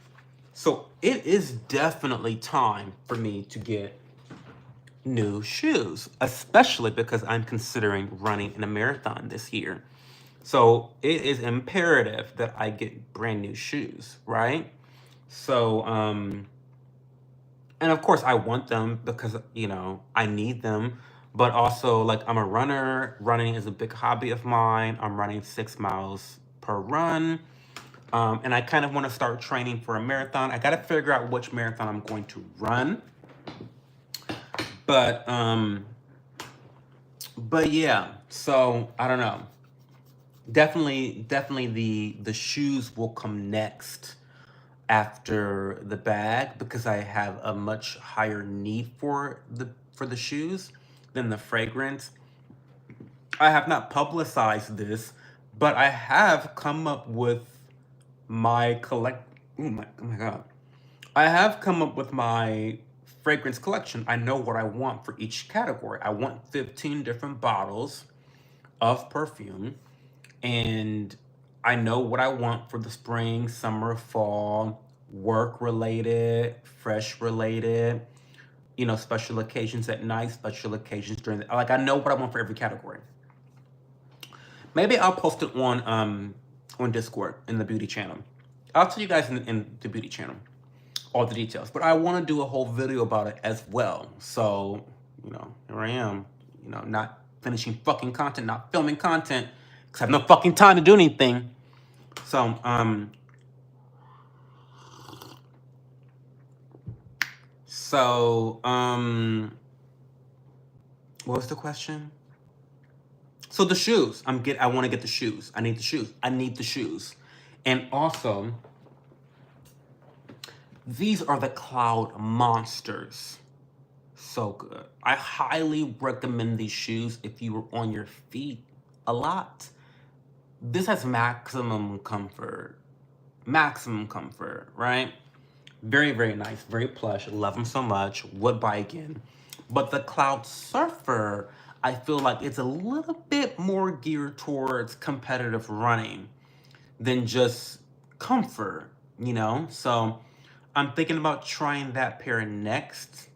So it is definitely time for me to get new shoes, especially because I'm considering running in a marathon this year. So it is imperative that I get brand new shoes, right? So, and of course I want them because, I need them. But also, like, I'm a runner. Running is a big hobby of mine. I'm running 6 miles per run. And I kind of want to start training for a marathon. I got to figure out which marathon I'm going to run. But, yeah. So I don't know. Definitely the shoes will come next after the bag because I have a much higher need for the shoes than the fragrance. I have not publicized this, but I have come up with my collect. Oh my god! I have come up with my fragrance collection. I know what I want for each category. I want 15 different bottles of perfume, and I know what I want for the spring, summer, fall, work related, fresh related, special occasions at night, special occasions during the, like, I know what I want for every category. Maybe I'll post it on Discord in the beauty channel. I'll tell you guys in the beauty channel all the details, but I want to do a whole video about it as well. So, here I am, not finishing fucking content, not filming content, because I have no fucking time to do anything. So, what was the question? So the shoes, I want to get the shoes. I need the shoes. I need the shoes. And also, these are the Cloud Monsters. So good. I highly recommend these shoes if you were on your feet a lot. This has maximum comfort. Maximum comfort, right? Very, very nice. Very plush. Love them so much. Would buy again. But the Cloud Surfer, I feel like it's a little bit more geared towards competitive running than just comfort, So I'm thinking about trying that pair next.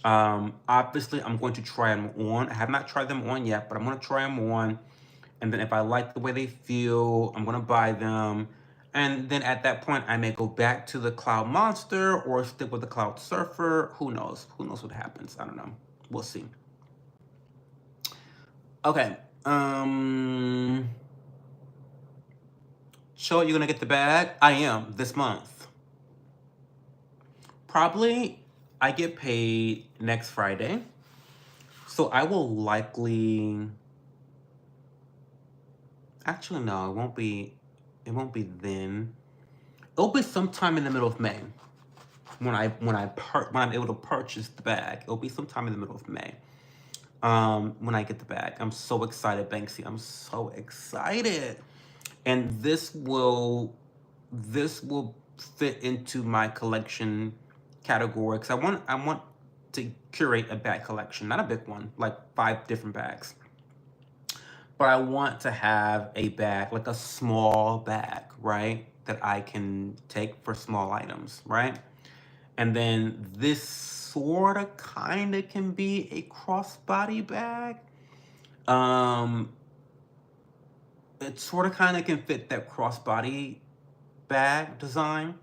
Obviously, I'm going to try them on. I have not tried them on yet, but I'm going to try them on. And then if I like the way they feel, I'm going to buy them. And then at that point, I may go back to the Cloud Monster or stick with the Cloud Surfer. Who knows? Who knows what happens? I don't know. We'll see. Okay. So you're going to get the bag? I am this month. Probably I get paid next Friday. So I will likely... Actually, no, it won't be then. It'll be sometime in the middle of May when I'm able to purchase the bag. It'll be sometime in the middle of May. When I get the bag. I'm so excited, Banksy. I'm so excited. And this will fit into my collection category because I want to curate a bag collection, not a big one, like 5 different bags. But I want to have a bag, like a small bag, right? That I can take for small items, right? And then this sort of kind of can be a crossbody bag. It sort of kind of can fit that crossbody bag design,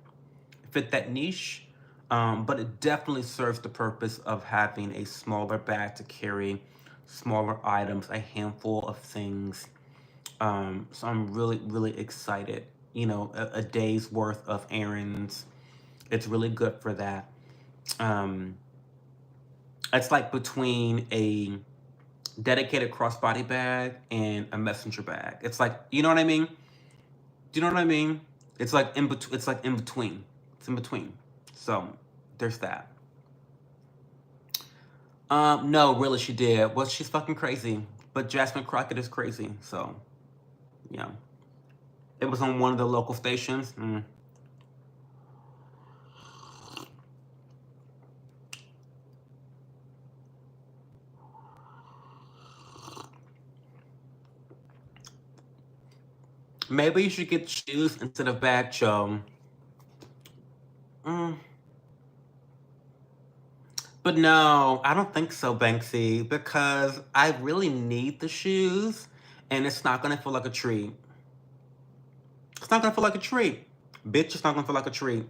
fit that niche. But it definitely serves the purpose of having a smaller bag to carry smaller items, a handful of things. So I'm really, really excited. You know, a day's worth of errands. It's really good for that. Um, it's like between a dedicated crossbody bag and a messenger bag. It's like, you know what I mean? Do you know what I mean? It's like in between. It's like in between. It's in between. So there's that. No, really, she did. Well, she's fucking crazy. But Jasmine Crockett is crazy. So yeah, it was on one of the local stations. Maybe you should get shoes instead of bag, Joe. Mm. But no, I don't think so, Banksy, because I really need the shoes, and it's not gonna feel like a treat. It's not gonna feel like a treat. Bitch, it's not gonna feel like a treat.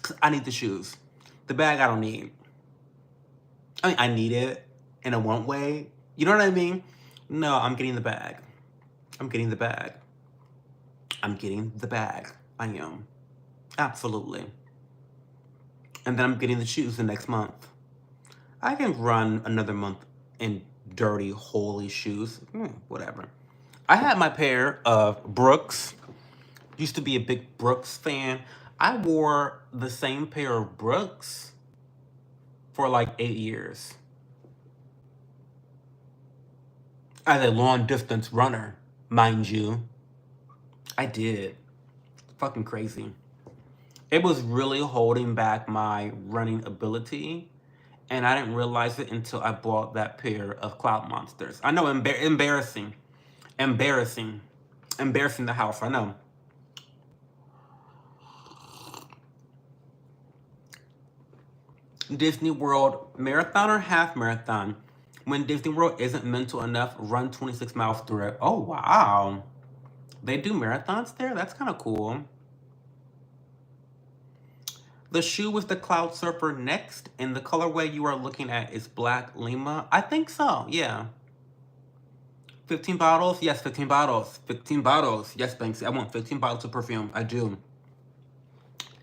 'Cause I need the shoes. The bag I don't need. I mean, I need it in a one way. You know what I mean? No, I'm getting the bag. I'm getting the bag. I'm getting the bag. I am. Absolutely. And then I'm getting the shoes the next month. I can run another month in dirty, holy shoes. Whatever. I had my pair of Brooks. Used to be a big Brooks fan. I wore the same pair of Brooks for like 8 years. As a long distance runner, mind you. I did. Fucking crazy. It was really holding back my running ability, and I didn't realize it until I bought that pair of Cloud Monsters. I know, embarrassing. Embarrassing. Embarrassing the house, I know. Disney World marathon or half marathon? When Disney World isn't mental enough, run 26 miles through it. Oh, wow. They do marathons there? That's kind of cool. The shoe with the Cloud Surfer next, and the colorway you are looking at is Black Lima. I think so, yeah. 15 bottles? Yes, 15 bottles. 15 bottles. Yes, Banksy. I want 15 bottles of perfume. I do.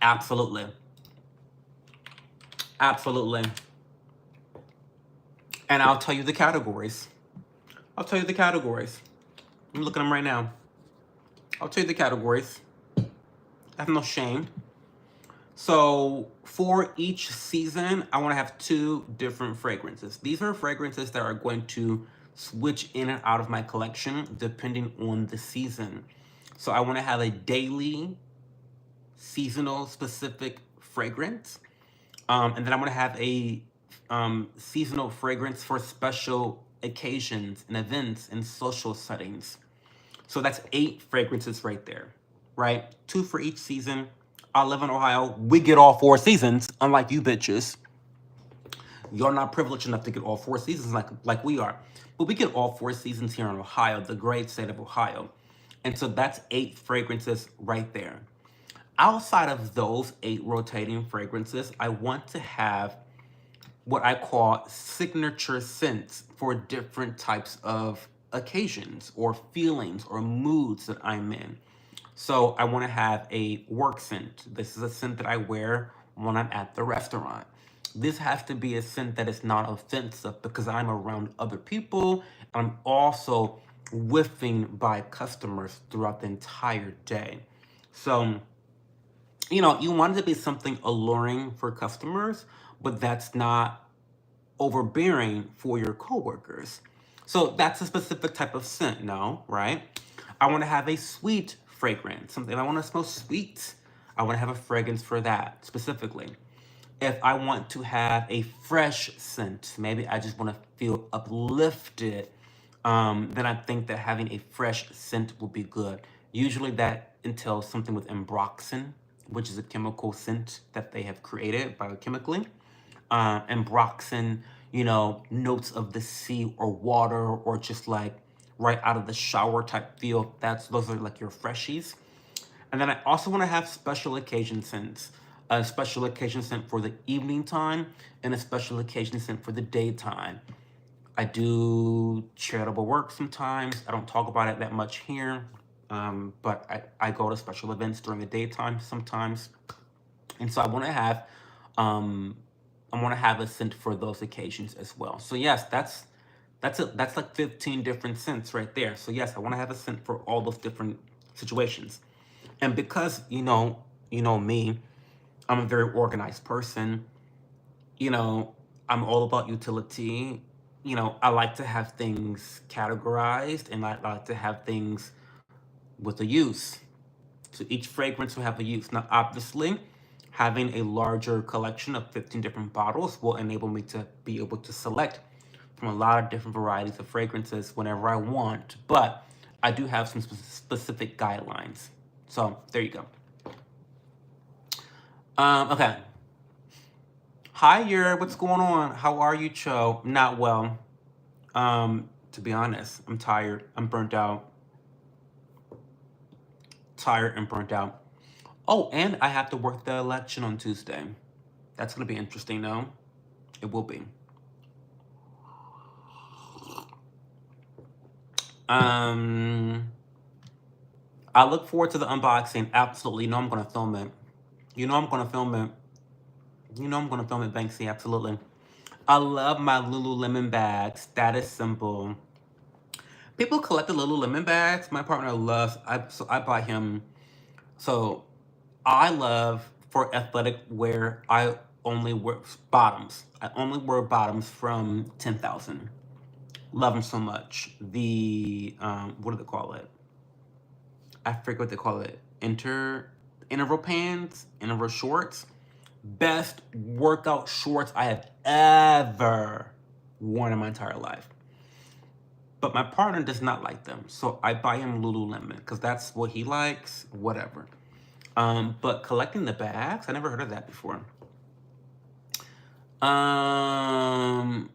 Absolutely. Absolutely. And I'll tell you the categories. I'll tell you the categories. I'm looking at them right now. I'll tell you the categories. I have no shame. So for each season, I want to have 2 different fragrances. These are fragrances that are going to switch in and out of my collection depending on the season. So I want to have a daily, seasonal specific fragrance. And then I'm going to have a seasonal fragrance for special occasions and events and social settings. So that's 8 fragrances right there, right? 2 for each season. I live in Ohio. We get all 4 seasons, unlike you bitches. You're not privileged enough to get all 4 seasons like we are. But we get all 4 seasons here in Ohio, the great state of Ohio. And so that's 8 fragrances right there. Outside of those 8 rotating fragrances, I want to have what I call signature scents for different types of occasions or feelings or moods that I'm in. So I want to have a work scent. This is a scent that I wear when I'm at the restaurant. This has to be a scent that is not offensive because I'm around other people. I'm also whiffing by customers throughout the entire day. So, you know, you want it to be something alluring for customers, but that's not overbearing for your coworkers. So that's a specific type of scent, no, right? I want to have a sweet fragrance, something I want to smell sweet. I want to have a fragrance for that specifically. If I want to have a fresh scent, maybe I just want to feel uplifted, then I think that having a fresh scent will be good. Usually that entails something with ambroxan, which is a chemical scent that they have created biochemically. Ambroxan, you know, notes of the sea or water or just like right out of the shower type feel. Those are like your freshies. And then I also want to have special occasion scents. A special occasion scent for the evening time and a special occasion scent for the daytime. I do charitable work sometimes. I don't talk about it that much here, but I go to special events during the daytime sometimes. And so um, I want to have a scent for those occasions as well. So yes, that's like 15 different scents right there. So yes, I want to have a scent for all those different situations. And because you know me, I'm a very organized person. You know, I'm all about utility. You know, I like to have things categorized and I like to have things with a use. So each fragrance will have a use. Now, obviously, having a larger collection of 15 different bottles will enable me to be able to select from a lot of different varieties of fragrances whenever I want. But I do have some specific guidelines. So there you go. Okay. Hi, Yer. What's going on? How are you, Cho? Not well. To be honest, I'm tired. I'm burnt out. Tired and burnt out. Oh, and I have to work the election on Tuesday. That's gonna be interesting, no? It will be. Um, I look forward to the unboxing. Absolutely. You know I'm gonna film it. You know I'm gonna film it. You know I'm gonna film it, Banksy. Absolutely. I love my Lululemon bags. That is simple. People collect the Lululemon bags. My partner loves. So I buy him. So I love for athletic wear. I only wear bottoms. I only wear bottoms from 10,000. Love them so much. The what do they call it? I forget what they call it. Interval pants, interval shorts. Best workout shorts I have ever worn in my entire life. But my partner does not like them, so I buy him Lululemon because that's what he likes. Whatever. But collecting the bags, I never heard of that before. Um,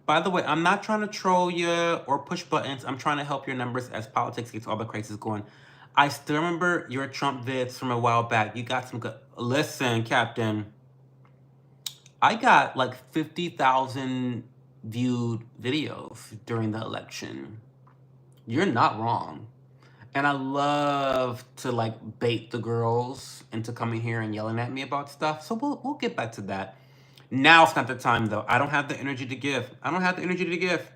By the way, I'm not trying to troll you or push buttons. I'm trying to help your numbers as politics gets all the crazies going. I still remember your Trump vids from a while back. You got some good. Listen, Captain, I got like 50,000 viewed videos during the election. You're not wrong. And I love to like bait the girls into coming here and yelling at me about stuff. So we'll get back to that. Now's not the time though. I don't have the energy to give. I don't have the energy to give.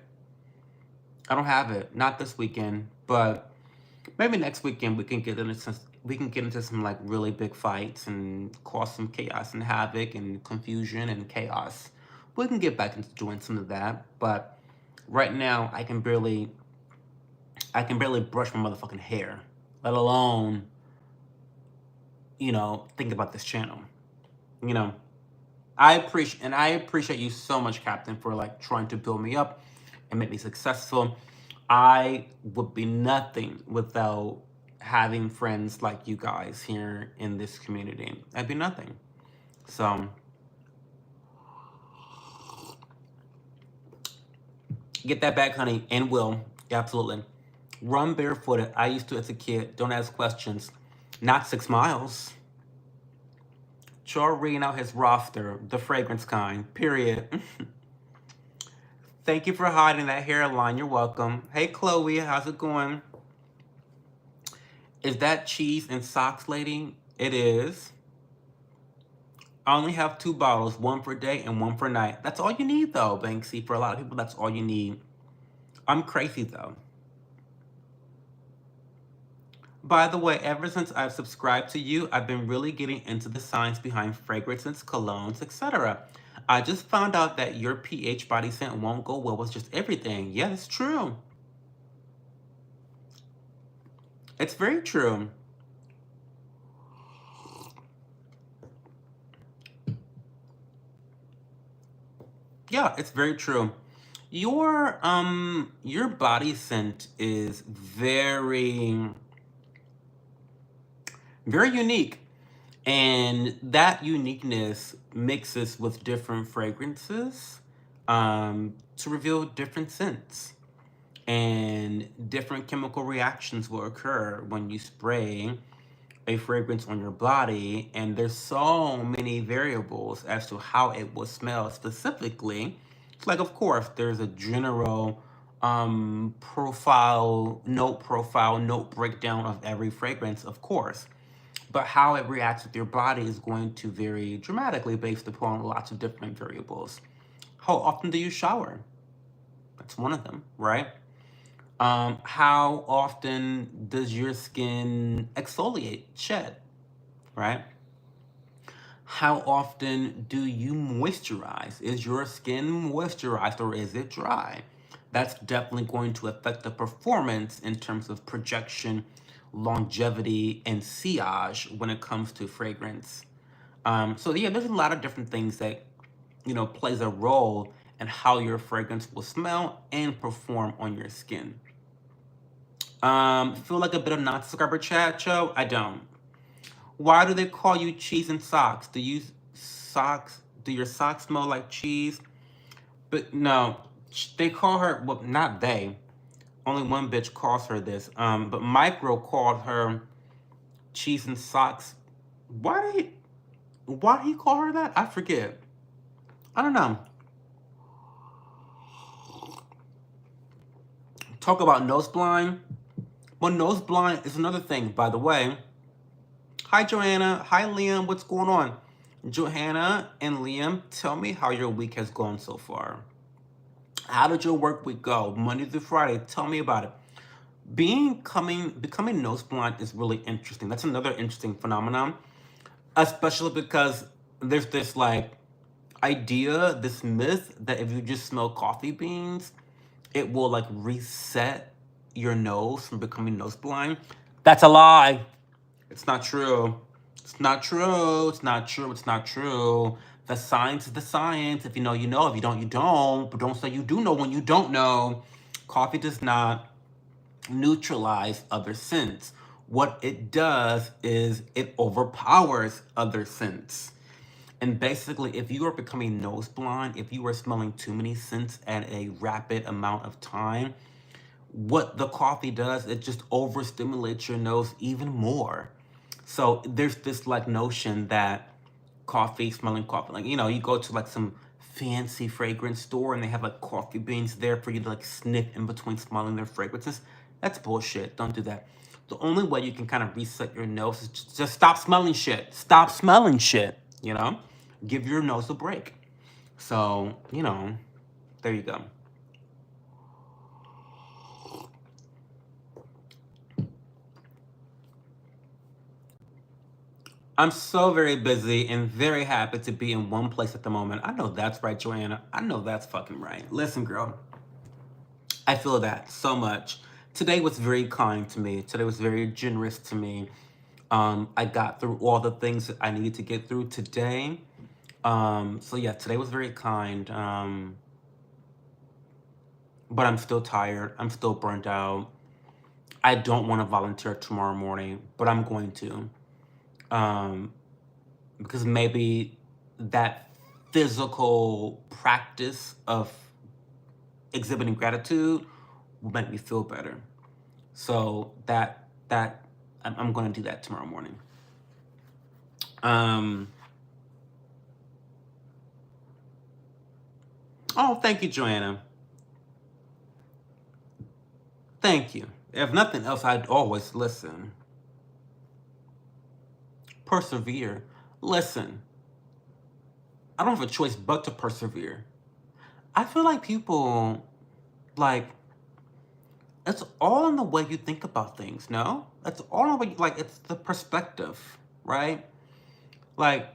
I don't have it. Not this weekend, but maybe next weekend we can get into some like really big fights and cause some chaos and havoc and confusion and chaos. We can get back into doing some of that, but right now I can barely brush my motherfucking hair, let alone, think about this channel. You know, I appreciate you so much, Captain, for like trying to build me up and make me successful. I would be nothing without having friends like you guys here in this community. I'd be nothing. So get that back, honey, and will. Absolutely. Run barefooted. I used to as a kid. Don't ask questions. Not 6 miles. Char reading out his roster, the fragrance kind. Period. Thank you for hiding that hairline. You're welcome. Hey, Chloe, how's it going? Is that cheese and socks, lady? It is. I only have 2 bottles, one for day and one for night. That's all you need, though, Banksy. For a lot of people, that's all you need. I'm crazy, though. By the way, ever since I've subscribed to you, I've been really getting into the science behind fragrances, colognes, etc. I just found out that your pH body scent won't go well with just everything. Yeah, it's true. It's very true. Yeah, it's very true. Your body scent is very unique. And that uniqueness mixes with different fragrances to reveal different scents. and different chemical reactions will occur when you spray a fragrance on your body, and there's so many variables as to how it will smell specifically. It's like, of course, there's a general note breakdown of every fragrance, of course. But how it reacts with your body is going to vary dramatically based upon lots of different variables. How often do you shower? That's one of them, right? How often does your skin exfoliate, shed, right? How often do you moisturize? Is your skin moisturized or is it dry? That's definitely going to affect the performance in terms of projection, longevity, and sillage when it comes to fragrance. So yeah, there's a lot of different things that plays a role in how your fragrance will smell and perform on your skin. Feel like a bit of non-subscriber chat, Joe? I don't. Why do they call you cheese and socks? Do your socks smell like cheese? But no, they call her, well, not they. Only one bitch calls her this. But Micro called her cheese and socks. Why did he call her that? I forget. I don't know. Talk about nose blind. Well, nose blind is another thing, by the way. Hi, Joanna. Hi, Liam. What's going on? Johanna and Liam, tell me how your week has gone so far. How did your work week go? Monday through Friday. Tell me about it. Becoming nose blind is really interesting. That's another interesting phenomenon, especially because there's this like idea, this myth that if you just smell coffee beans, it will like reset your nose from becoming nose blind. That's a lie. It's not true. It's not true. It's not true. It's not true. The science is the science. If you know, you know. If you don't, you don't. But don't say you do know when you don't know. Coffee does not neutralize other scents. What it does is it overpowers other scents. And basically, if you are becoming nose blind, if you are smelling too many scents at a rapid amount of time, what the coffee does, it just overstimulates your nose even more. So there's this like notion that smelling coffee, like, you go to like some fancy fragrance store and they have like coffee beans there for you to like sniff in between smelling their fragrances. That's bullshit. Don't do that. The only way you can kind of reset your nose is just stop smelling shit. Stop smelling shit, Give your nose a break. So, there you go. I'm so very busy and very happy to be in one place at the moment. I know that's right, Joanna. I know that's fucking right. Listen, girl, I feel that so much. Today was very kind to me. Today was very generous to me. I got through all the things that I needed to get through today. So yeah, today was very kind. But I'm still tired. I'm still burnt out. I don't want to volunteer tomorrow morning, but I'm going to. Um, because maybe that physical practice of exhibiting gratitude will make me feel better. So that I'm going to do that tomorrow morning. Um, oh, thank you, Joanna. Thank you. If nothing else, I'd always listen. Persevere. Listen, I don't have a choice but to persevere. I feel like people, like, it's all in the way you think about things, no? It's all in the way, like, it's the perspective, right? Like,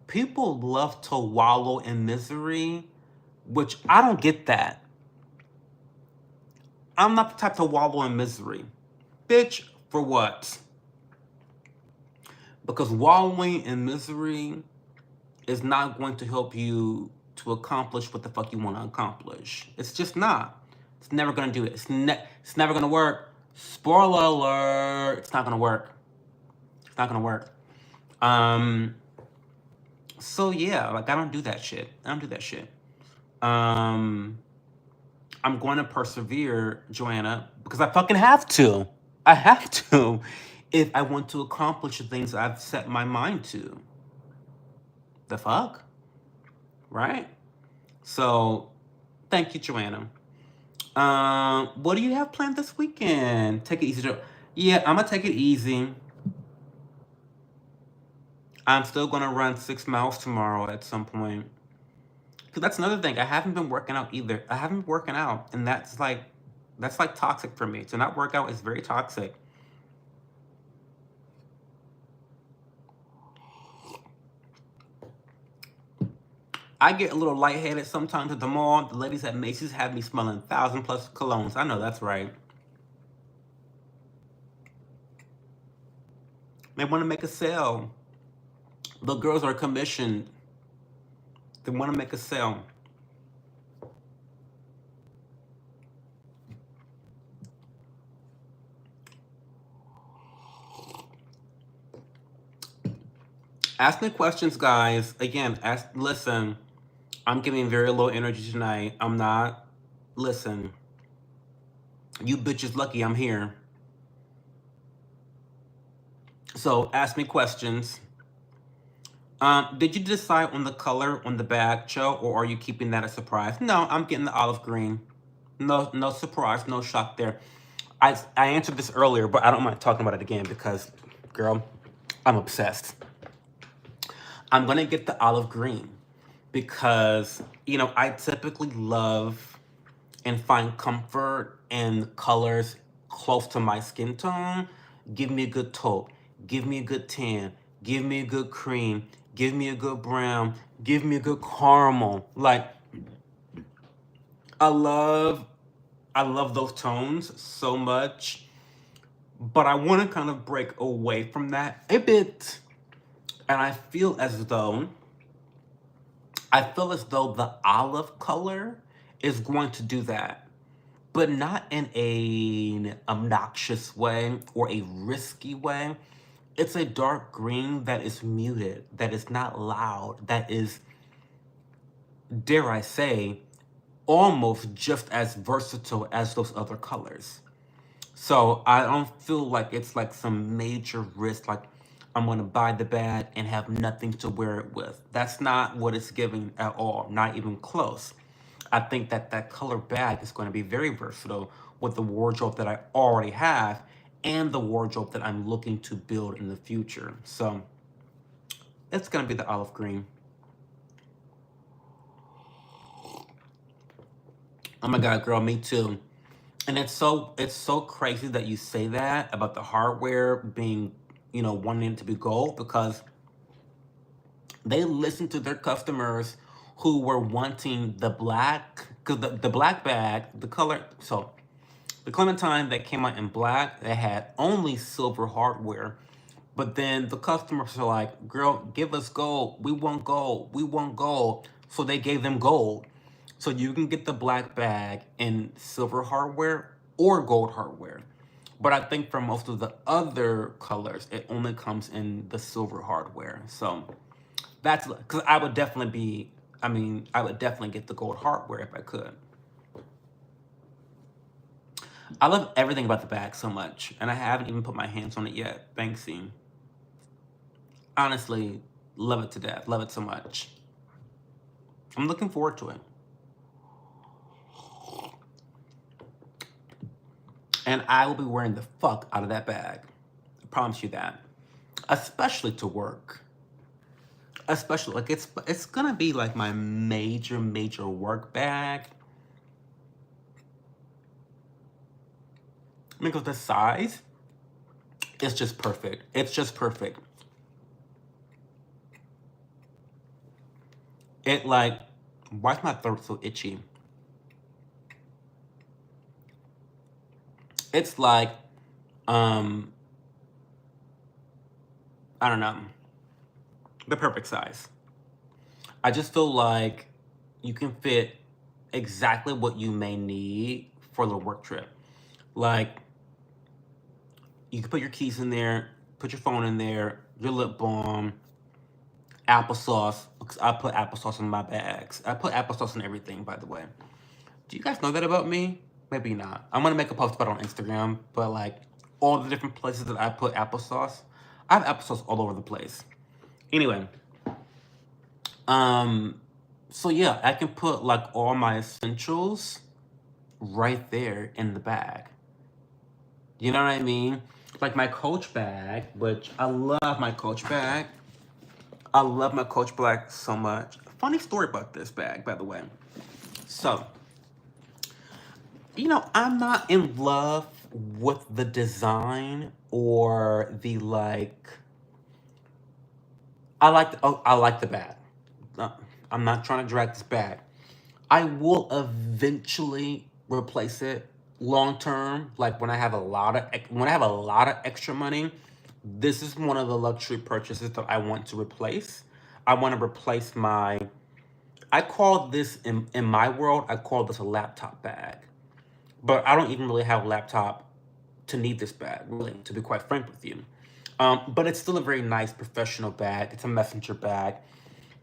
people love to wallow in misery, which I don't get that. I'm not the type to wallow in misery. Bitch, for what? Because wallowing in misery is not going to help you to accomplish what the fuck you want to accomplish. It's just not. It's never going to do it. It's never going to work. Spoiler alert. It's not going to work. It's not going to work. So yeah, like I don't do that shit. I don't do that shit. I I'm going to persevere, Joanna, because I fucking have to. I have to if I want to accomplish the things I've set my mind to. The fuck? Right? So, thank you, Joanna. What do you have planned this weekend? Take it easy. Yeah, I'm gonna take it easy. I'm still gonna run 6 miles tomorrow at some point. Cause that's another thing. I haven't been working out either. I haven't been working out, and that's like toxic for me. To not work out is very toxic. I get a little lightheaded sometimes at the mall. The ladies at Macy's have me smelling 1,000+ colognes. I know that's right. They want to make a sale. The girls are commissioned. They want to make a sale. Ask me questions, guys. Again, listen. I'm giving very low energy tonight. I'm not. Listen, you bitches lucky I'm here. So ask me questions. Did you decide on the color on the bag, Joe, or are you keeping that a surprise? No, I'm getting the olive green. No, no surprise, no shock there. I answered this earlier, but I don't mind talking about it again because, girl, I'm obsessed. I'm gonna get the olive green because I typically love and find comfort in colors close to my skin tone. Give me a good taupe, give me a good tan, give me a good cream, give me a good brown, give me a good caramel. Like I love I love those tones so much, but I want to kind of break away from that a bit. And I feel as though the olive color is going to do that, but not in an obnoxious way or a risky way. It's a dark green that is muted, that is not loud, that is, dare I say, almost just as versatile as those other colors. So I don't feel like it's like some major risk, like I'm gonna buy the bag and have nothing to wear it with. That's not what it's giving at all, not even close. I think that that color bag is going to be very versatile with the wardrobe that I already have and the wardrobe that I'm looking to build in the future. So it's gonna be the olive green. Oh my god, girl, me too. And it's so crazy that you say that about the hardware being, wanting it to be gold because they listened to their customers who were wanting the black, because the black bag, the color, so the Clementine that came out in black, that had only silver hardware. But then the customers are like, girl, give us gold. We want gold. We want gold. So they gave them gold. So you can get the black bag in silver hardware or gold hardware. But I think for most of the other colors, it only comes in the silver hardware. So that's because I would definitely get the gold hardware if I could. I love everything about the bag so much, and I haven't even put my hands on it yet. Banksy. Honestly, love it to death. Love it so much. I'm looking forward to it. And I will be wearing the fuck out of that bag. I promise you that. Especially to work. Especially like it's gonna be like my major work bag. Because the size is just perfect. It's just perfect. It like why's my throat so itchy? It's like um I don't know, the perfect size. I just feel like you can fit exactly what you may need for the work trip. Like you can put your keys in there, put your phone in there, your lip balm, applesauce. Because I put applesauce in my bags. I put applesauce in everything, by the way. Do you guys know that about me? Maybe not. I'm gonna make a post about it on Instagram, but like all the different places that I put applesauce, I have applesauce all over the place. Anyway, um, so yeah, I can put like all my essentials right there in the bag. You know what I mean? Like my Coach bag, which I love my Coach bag. I love my Coach bag so much. Funny story about this bag, by the way. So, I'm not in love with the design or the like. I like the bag. Uh, I'm not trying to drag this bag. I will eventually replace it long term. Like when I have a lot of extra money, this is one of the luxury purchases that I want to replace. I want to replace my. I call this in my world. I call this a laptop bag, but I don't even really have a laptop to need this bag. Really, to be quite frank with you. But it's still a very nice professional bag. It's a messenger bag.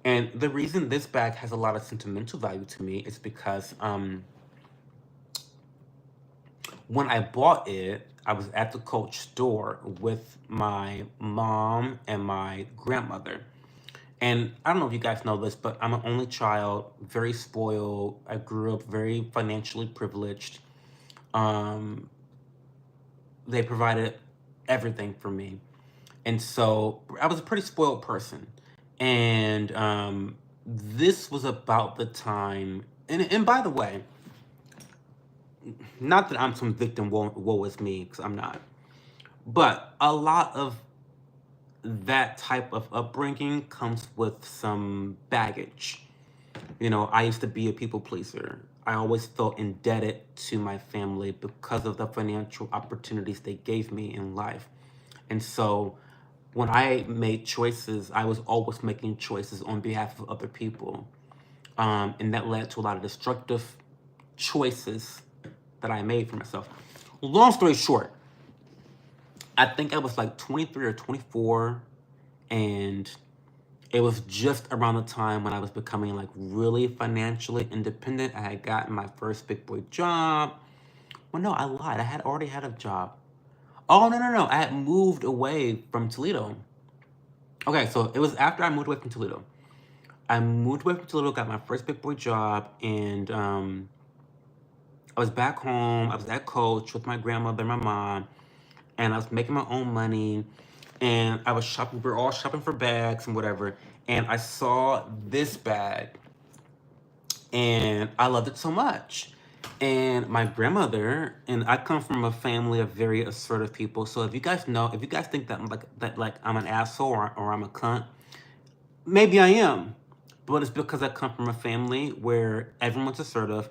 And the reason this bag has a lot of sentimental value to me is because when I bought it, I was at the Coach store with my mom and my grandmother. And I don't know if you guys know this, but I'm an only child, very spoiled. I grew up very financially privileged. Um, they provided everything for me. And so I was a pretty spoiled person. And this was about the time, and by the way, not that I'm some victim, woe is me, because I'm not. But a lot of that type of upbringing comes with some baggage. I used to be a people pleaser. I always felt indebted to my family because of the financial opportunities they gave me in life. And so when I made choices, I was always making choices on behalf of other people. And that led to a lot of destructive choices that I made for myself. Long story short, I think I was like 23 or 24, and it was just around the time when I was becoming like really financially independent. I had gotten my first big boy job. Well, no, I lied. I had already had a job. Oh, no, no, no. I had moved away from Toledo. Okay, so it was after I moved away from Toledo. I moved away from Toledo, got my first big boy job, and I was back home. I was at Coach with my grandmother and my mom, and I was making my own money, and I was shopping. We were all shopping for bags and whatever, and I saw this bag, and I loved it so much. And my grandmother and I come from a family of very assertive people. So if you guys think that like I'm an asshole or I'm a cunt, maybe I am, but it's because I come from a family where everyone's assertive.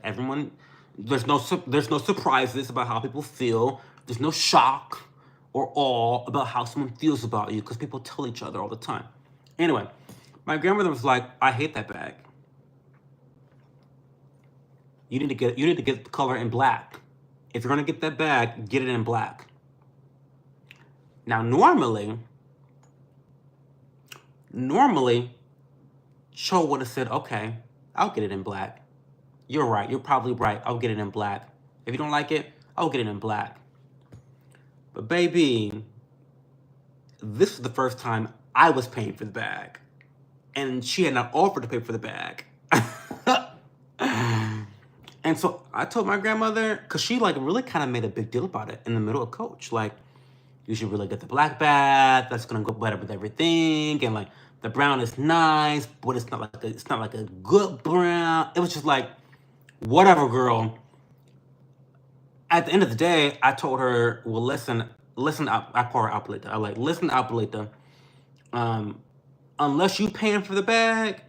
There's no surprises about how people feel. There's no shock or awe about how someone feels about you because people tell each other all the time. Anyway, my grandmother was like, "I hate that bag. You need to get the color in black. If you're gonna get that bag, get it in black." Now, normally, Cho would have said, "Okay, I'll get it in black. You're right. You're probably right. I'll get it in black. If you don't like it, I'll get it in black." But baby, this was the first time I was paying for the bag, and she had not offered to pay for the bag. And so I told my grandmother, because she like really kind of made a big deal about it in the middle of Coach. Like, you should really get the black bag. That's gonna go better with everything. And like the brown is nice, but it's not like a good brown. It was just like, whatever, girl. At the end of the day, I told her, well, listen. I call her Abuelita. I like, listen, Abuelita. Unless you paying for the bag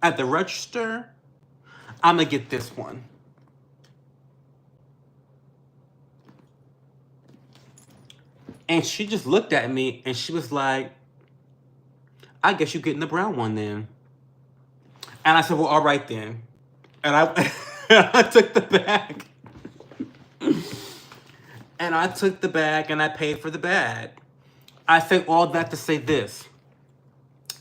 at the register, I'm gonna get this one. And she just looked at me and she was like, "I guess you're getting the brown one then." And I said, "Well, all right then." And I, I took the bag. And I took the bag and I paid for the bag. I say all that to say this.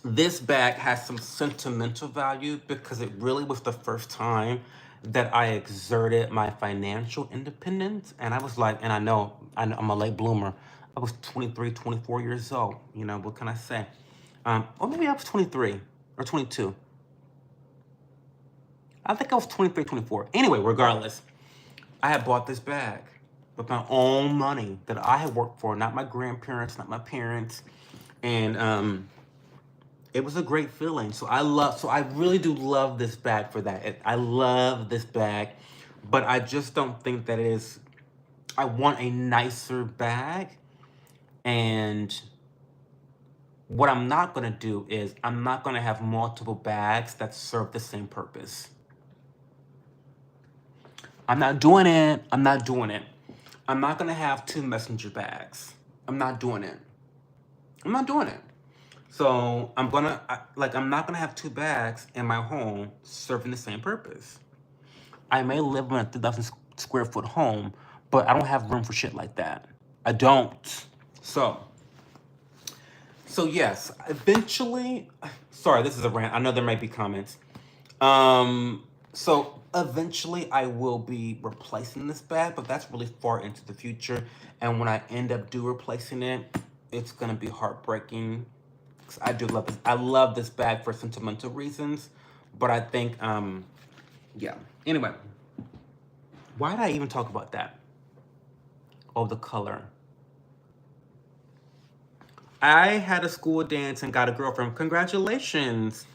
This bag has some sentimental value because it really was the first time that I exerted my financial independence. And I was like, and I know I'm a late bloomer. I was 23, 24 years old. You know, what can I say? Or maybe I was 23 or 22. I think I was 23, 24. Anyway, regardless, I had bought this bag with my own money that I had worked for, not my grandparents, not my parents. And it was a great feeling. So I really do love this bag for that. I love this bag, but I just don't think that it is, I want a nicer bag. And what I'm not gonna do is I'm not gonna have multiple bags that serve the same purpose. I'm not doing it. I'm not doing it. I'm not gonna have two messenger bags. I'm not doing it. I'm not doing it. So I'm not gonna have two bags in my home serving the same purpose. I may live in a 3,000 square foot home, but I don't have room for shit like that. I don't. So, so yes, eventually, sorry, this is a rant. I know there might be comments. So eventually I will be replacing this bag, but that's really far into the future. And when I end up replacing it, it's gonna be heartbreaking. 'Cause I do love this. I love this bag for sentimental reasons, but I think, yeah. Anyway, why did I even talk about that? Oh, the color. I had a school dance and got a girlfriend. Congratulations.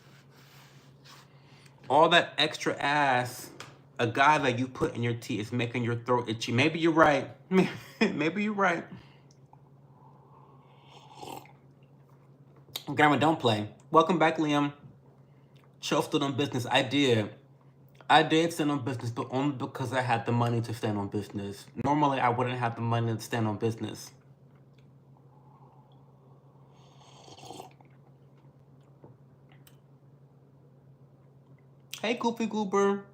All that extra ass, a guy that you put in your tea is making your throat itchy. Maybe you're right. Maybe you're right. Grandma, don't play. Welcome back, Liam. Show stood on business. I did. I did stand on business, but only because I had the money to stand on business. Normally, I wouldn't have the money to stand on business. Hey, Goofy Goober.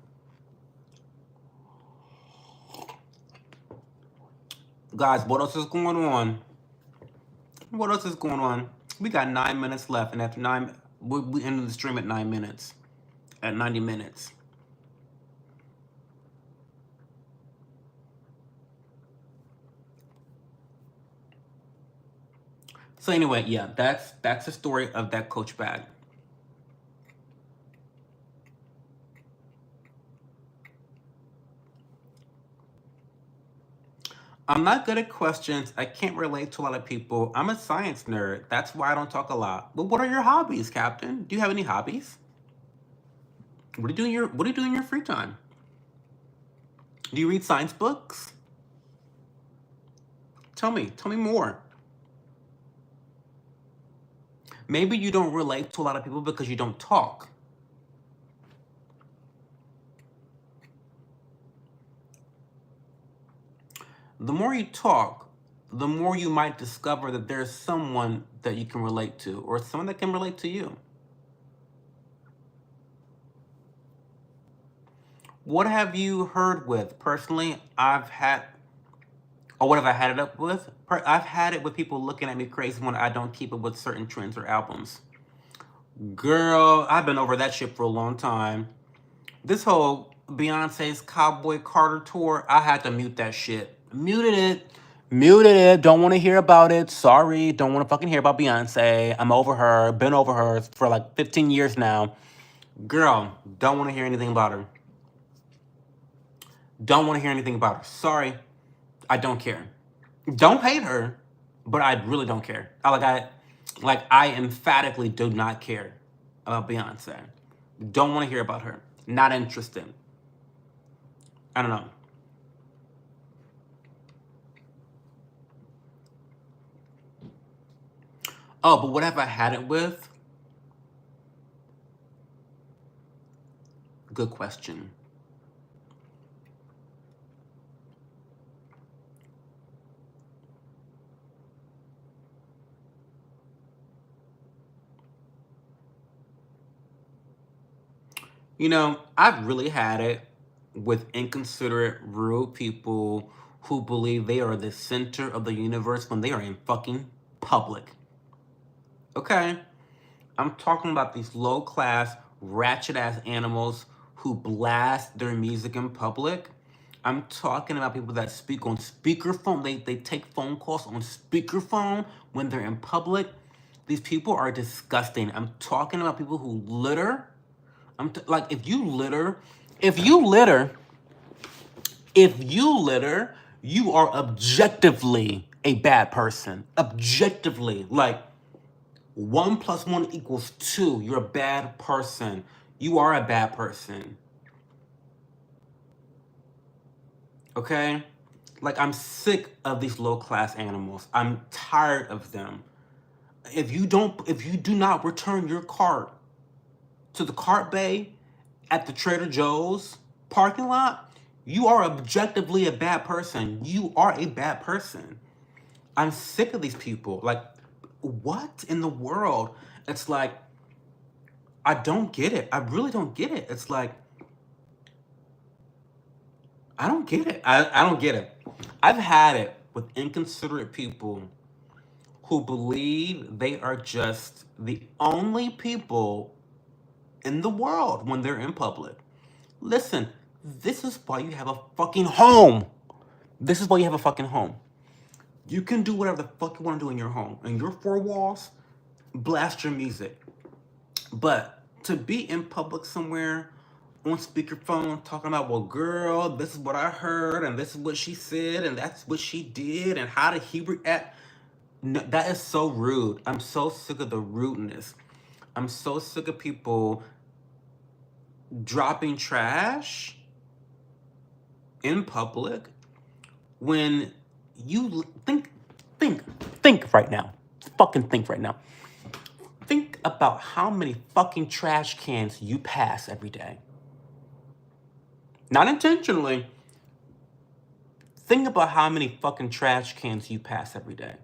Guys, what else is going on? What else is going on? We got 9 minutes left, and after we ended the stream at 9 minutes. At 90 minutes. So anyway, yeah, that's the story of that Coach bag. I'm not good at questions. I can't relate to a lot of people. I'm a science nerd. That's why I don't talk a lot. But what are your hobbies, Captain? Do you have any hobbies? What do you do in your free time? Do you read science books? Tell me more. Maybe you don't relate to a lot of people because you don't talk. The more you talk, the more you might discover that there's someone that you can relate to, or someone that can relate to you. What have you heard with? Personally, what have I had it up with? I've had it with people looking at me crazy when I don't keep up with certain trends or albums. Girl, I've been over that shit for a long time. This whole Beyonce's Cowboy Carter tour, I had to mute that shit. Muted it. Muted it. Don't want to hear about it. Sorry. Don't want to fucking hear about Beyonce. I'm over her. Been over her for like 15 years now. Girl, don't want to hear anything about her. Don't want to hear anything about her. Sorry. I don't care. Don't hate her, but I really don't care. I emphatically do not care about Beyonce. Don't want to hear about her. Not interested. I don't know. Oh, but what have I had it with? Good question. You know, I've really had it with inconsiderate, rude people who believe they are the center of the universe when they are in fucking public. Okay? I'm talking about these low class, ratchet ass animals who blast their music in public. I'm talking about people that speak on speakerphone. They take phone calls on speakerphone when they're in public. These people are disgusting. I'm talking about people who litter. Like if you litter, if you litter, you are objectively a bad person. Objectively, like 1 + 1 = 2. You're a bad person. You are a bad person. Okay? Like, I'm sick of these low-class animals. I'm tired of them. If you do not return your cart to the cart bay at the Trader Joe's parking lot, you are objectively a bad person. You are a bad person. I'm sick of these people. Like, what in the world? It's like, I don't get it. I really don't get it. It's like, I don't get it. I don't get it. I've had it with inconsiderate people who believe they are just the only people in the world when they're in public. Listen, this is why you have a fucking home. This is why you have a fucking home. You can do whatever the fuck you want to do in your home. In your four walls, blast your music. But to be in public somewhere on speakerphone talking about, well, girl, this is what I heard, and this is what she said, and that's what she did, and how did he react? No, that is so rude. I'm so sick of the rudeness. I'm so sick of people dropping trash in public when you think right now. Fucking think right now. Think about how many fucking trash cans you pass every day. Not intentionally. Think about how many fucking trash cans you pass every day.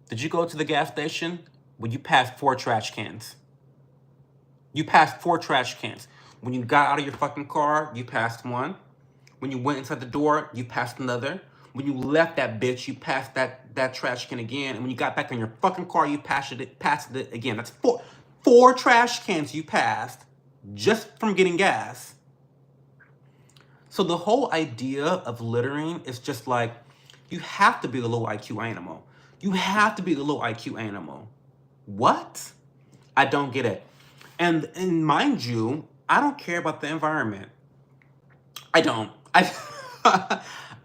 Did you go to the gas station? Well, you passed 4 trash cans. You passed 4 trash cans. When you got out of your fucking car, you passed one. When you went inside the door, you passed another. When you left that bitch, you passed that trash can again. And when you got back in your fucking car, you passed it again. That's 4 trash cans you passed just from getting gas. So the whole idea of littering is just like, you have to be the low IQ animal. You have to be the low IQ animal. What? I don't get it. And mind you, I don't care about the environment. I don't.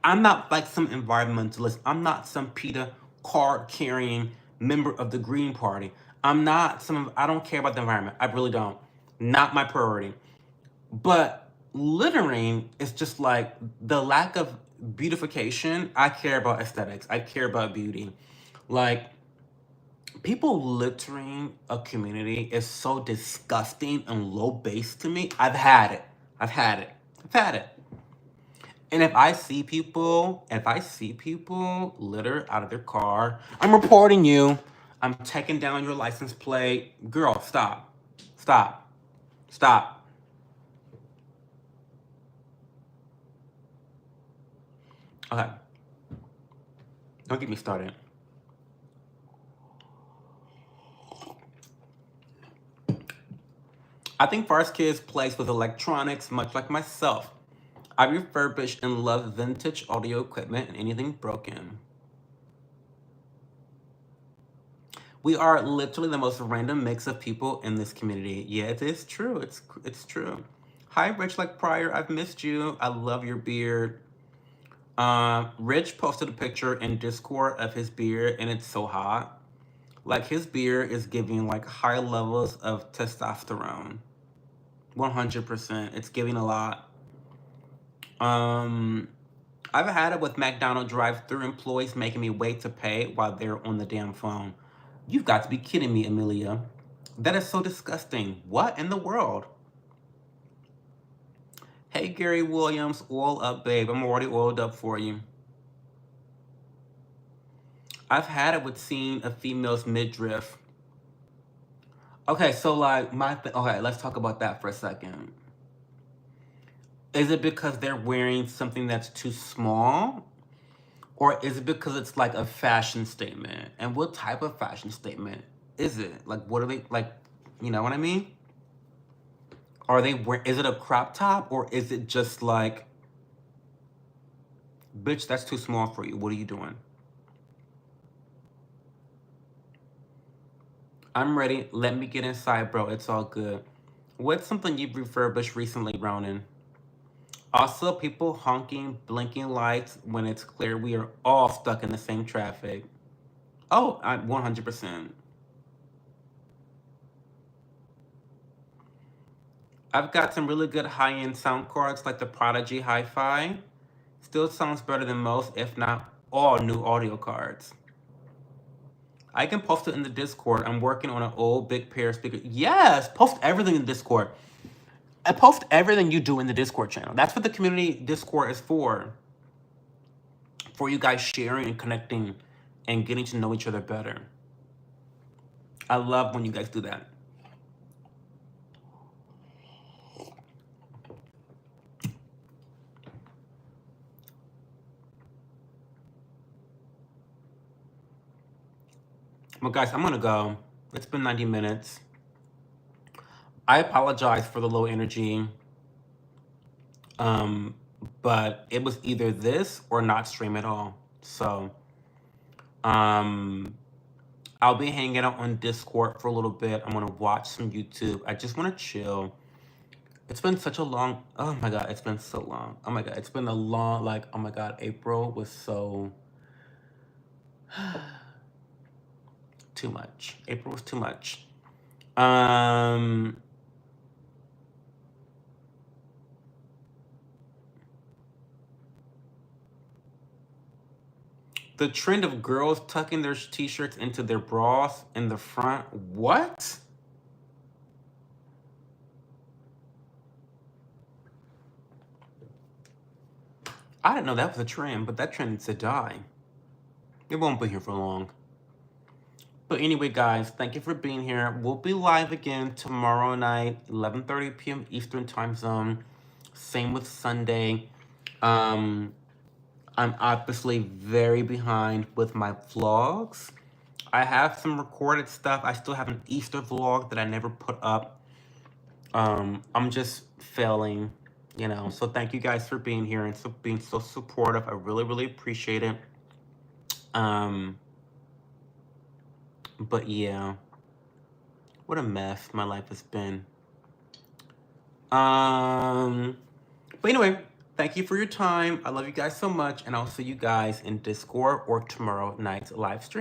I'm not like some environmentalist. I'm not some PETA card-carrying member of the Green Party. I don't care about the environment. I really don't. Not my priority. But littering is just like the lack of beautification. I care about aesthetics. I care about beauty. Like, people littering a community is so disgusting and low base to me. I've had it. And if I see people litter out of their car, I'm reporting you. I'm taking down your license plate. Girl, stop. Stop. Stop. Okay. Don't get me started. I think first kids plays with electronics much like myself. I refurbish and love vintage audio equipment and anything broken. We are literally the most random mix of people in this community. Yeah, it is true. It's true. Hi, Rich like Pryor. I've missed you. I love your beard. Rich posted a picture in Discord of his beard, and it's so hot. Like, his beard is giving like high levels of testosterone. 100%. It's giving a lot. I've had it with McDonald's drive-thru employees making me wait to pay while they're on the damn phone. You've got to be kidding me, Amelia. That is so disgusting. What in the world? Hey, Gary Williams, oil up, babe. I'm already oiled up for you. I've had it with seeing a female's midriff. Okay, so like okay, let's talk about that for a second. Is it because they're wearing something that's too small? Or is it because it's like a fashion statement? And what type of fashion statement is it? Like, what are they, like, you know what I mean? Are they wearing, is it a crop top or is it just like, bitch, that's too small for you. What are you doing? I'm ready. Let me get inside, bro. It's all good. What's something you've refurbished recently, Ronan? Also, people honking, blinking lights when it's clear we are all stuck in the same traffic. Oh, I 100%. I've got some really good high-end sound cards like the Prodigy Hi-Fi. Still sounds better than most, if not all, new audio cards. I can post it in the Discord. I'm working on an old big pair of speakers. Yes, post everything in the Discord. I post everything you do in the Discord channel. That's what the community Discord is for. For you guys sharing and connecting and getting to know each other better. I love when you guys do that. Well, guys, I'm gonna go. It's been 90 minutes. I apologize for the low energy. But it was either this or not stream at all. So, I'll be hanging out on Discord for a little bit. I'm gonna watch some YouTube. I just want to chill. It's been such a long. Oh my god, it's been so long. Oh my god, it's been a long. Like, oh my god, April was so too much. April was too much. The trend of girls tucking their t-shirts into their bras in the front. What? I didn't know that was a trend, but that trend needs to die. It won't be here for long. But anyway, guys, thank you for being here. We'll be live again tomorrow night, 11:30 p.m. Eastern Time Zone. Same with Sunday. I'm obviously very behind with my vlogs. I have some recorded stuff. I still have an Easter vlog that I never put up. I'm just failing, you know. So thank you guys for being here and being so supportive. I really, really appreciate it. But yeah, what a mess my life has been. But anyway, thank you for your time. I love you guys so much, and I'll see you guys in Discord or tomorrow night's live stream.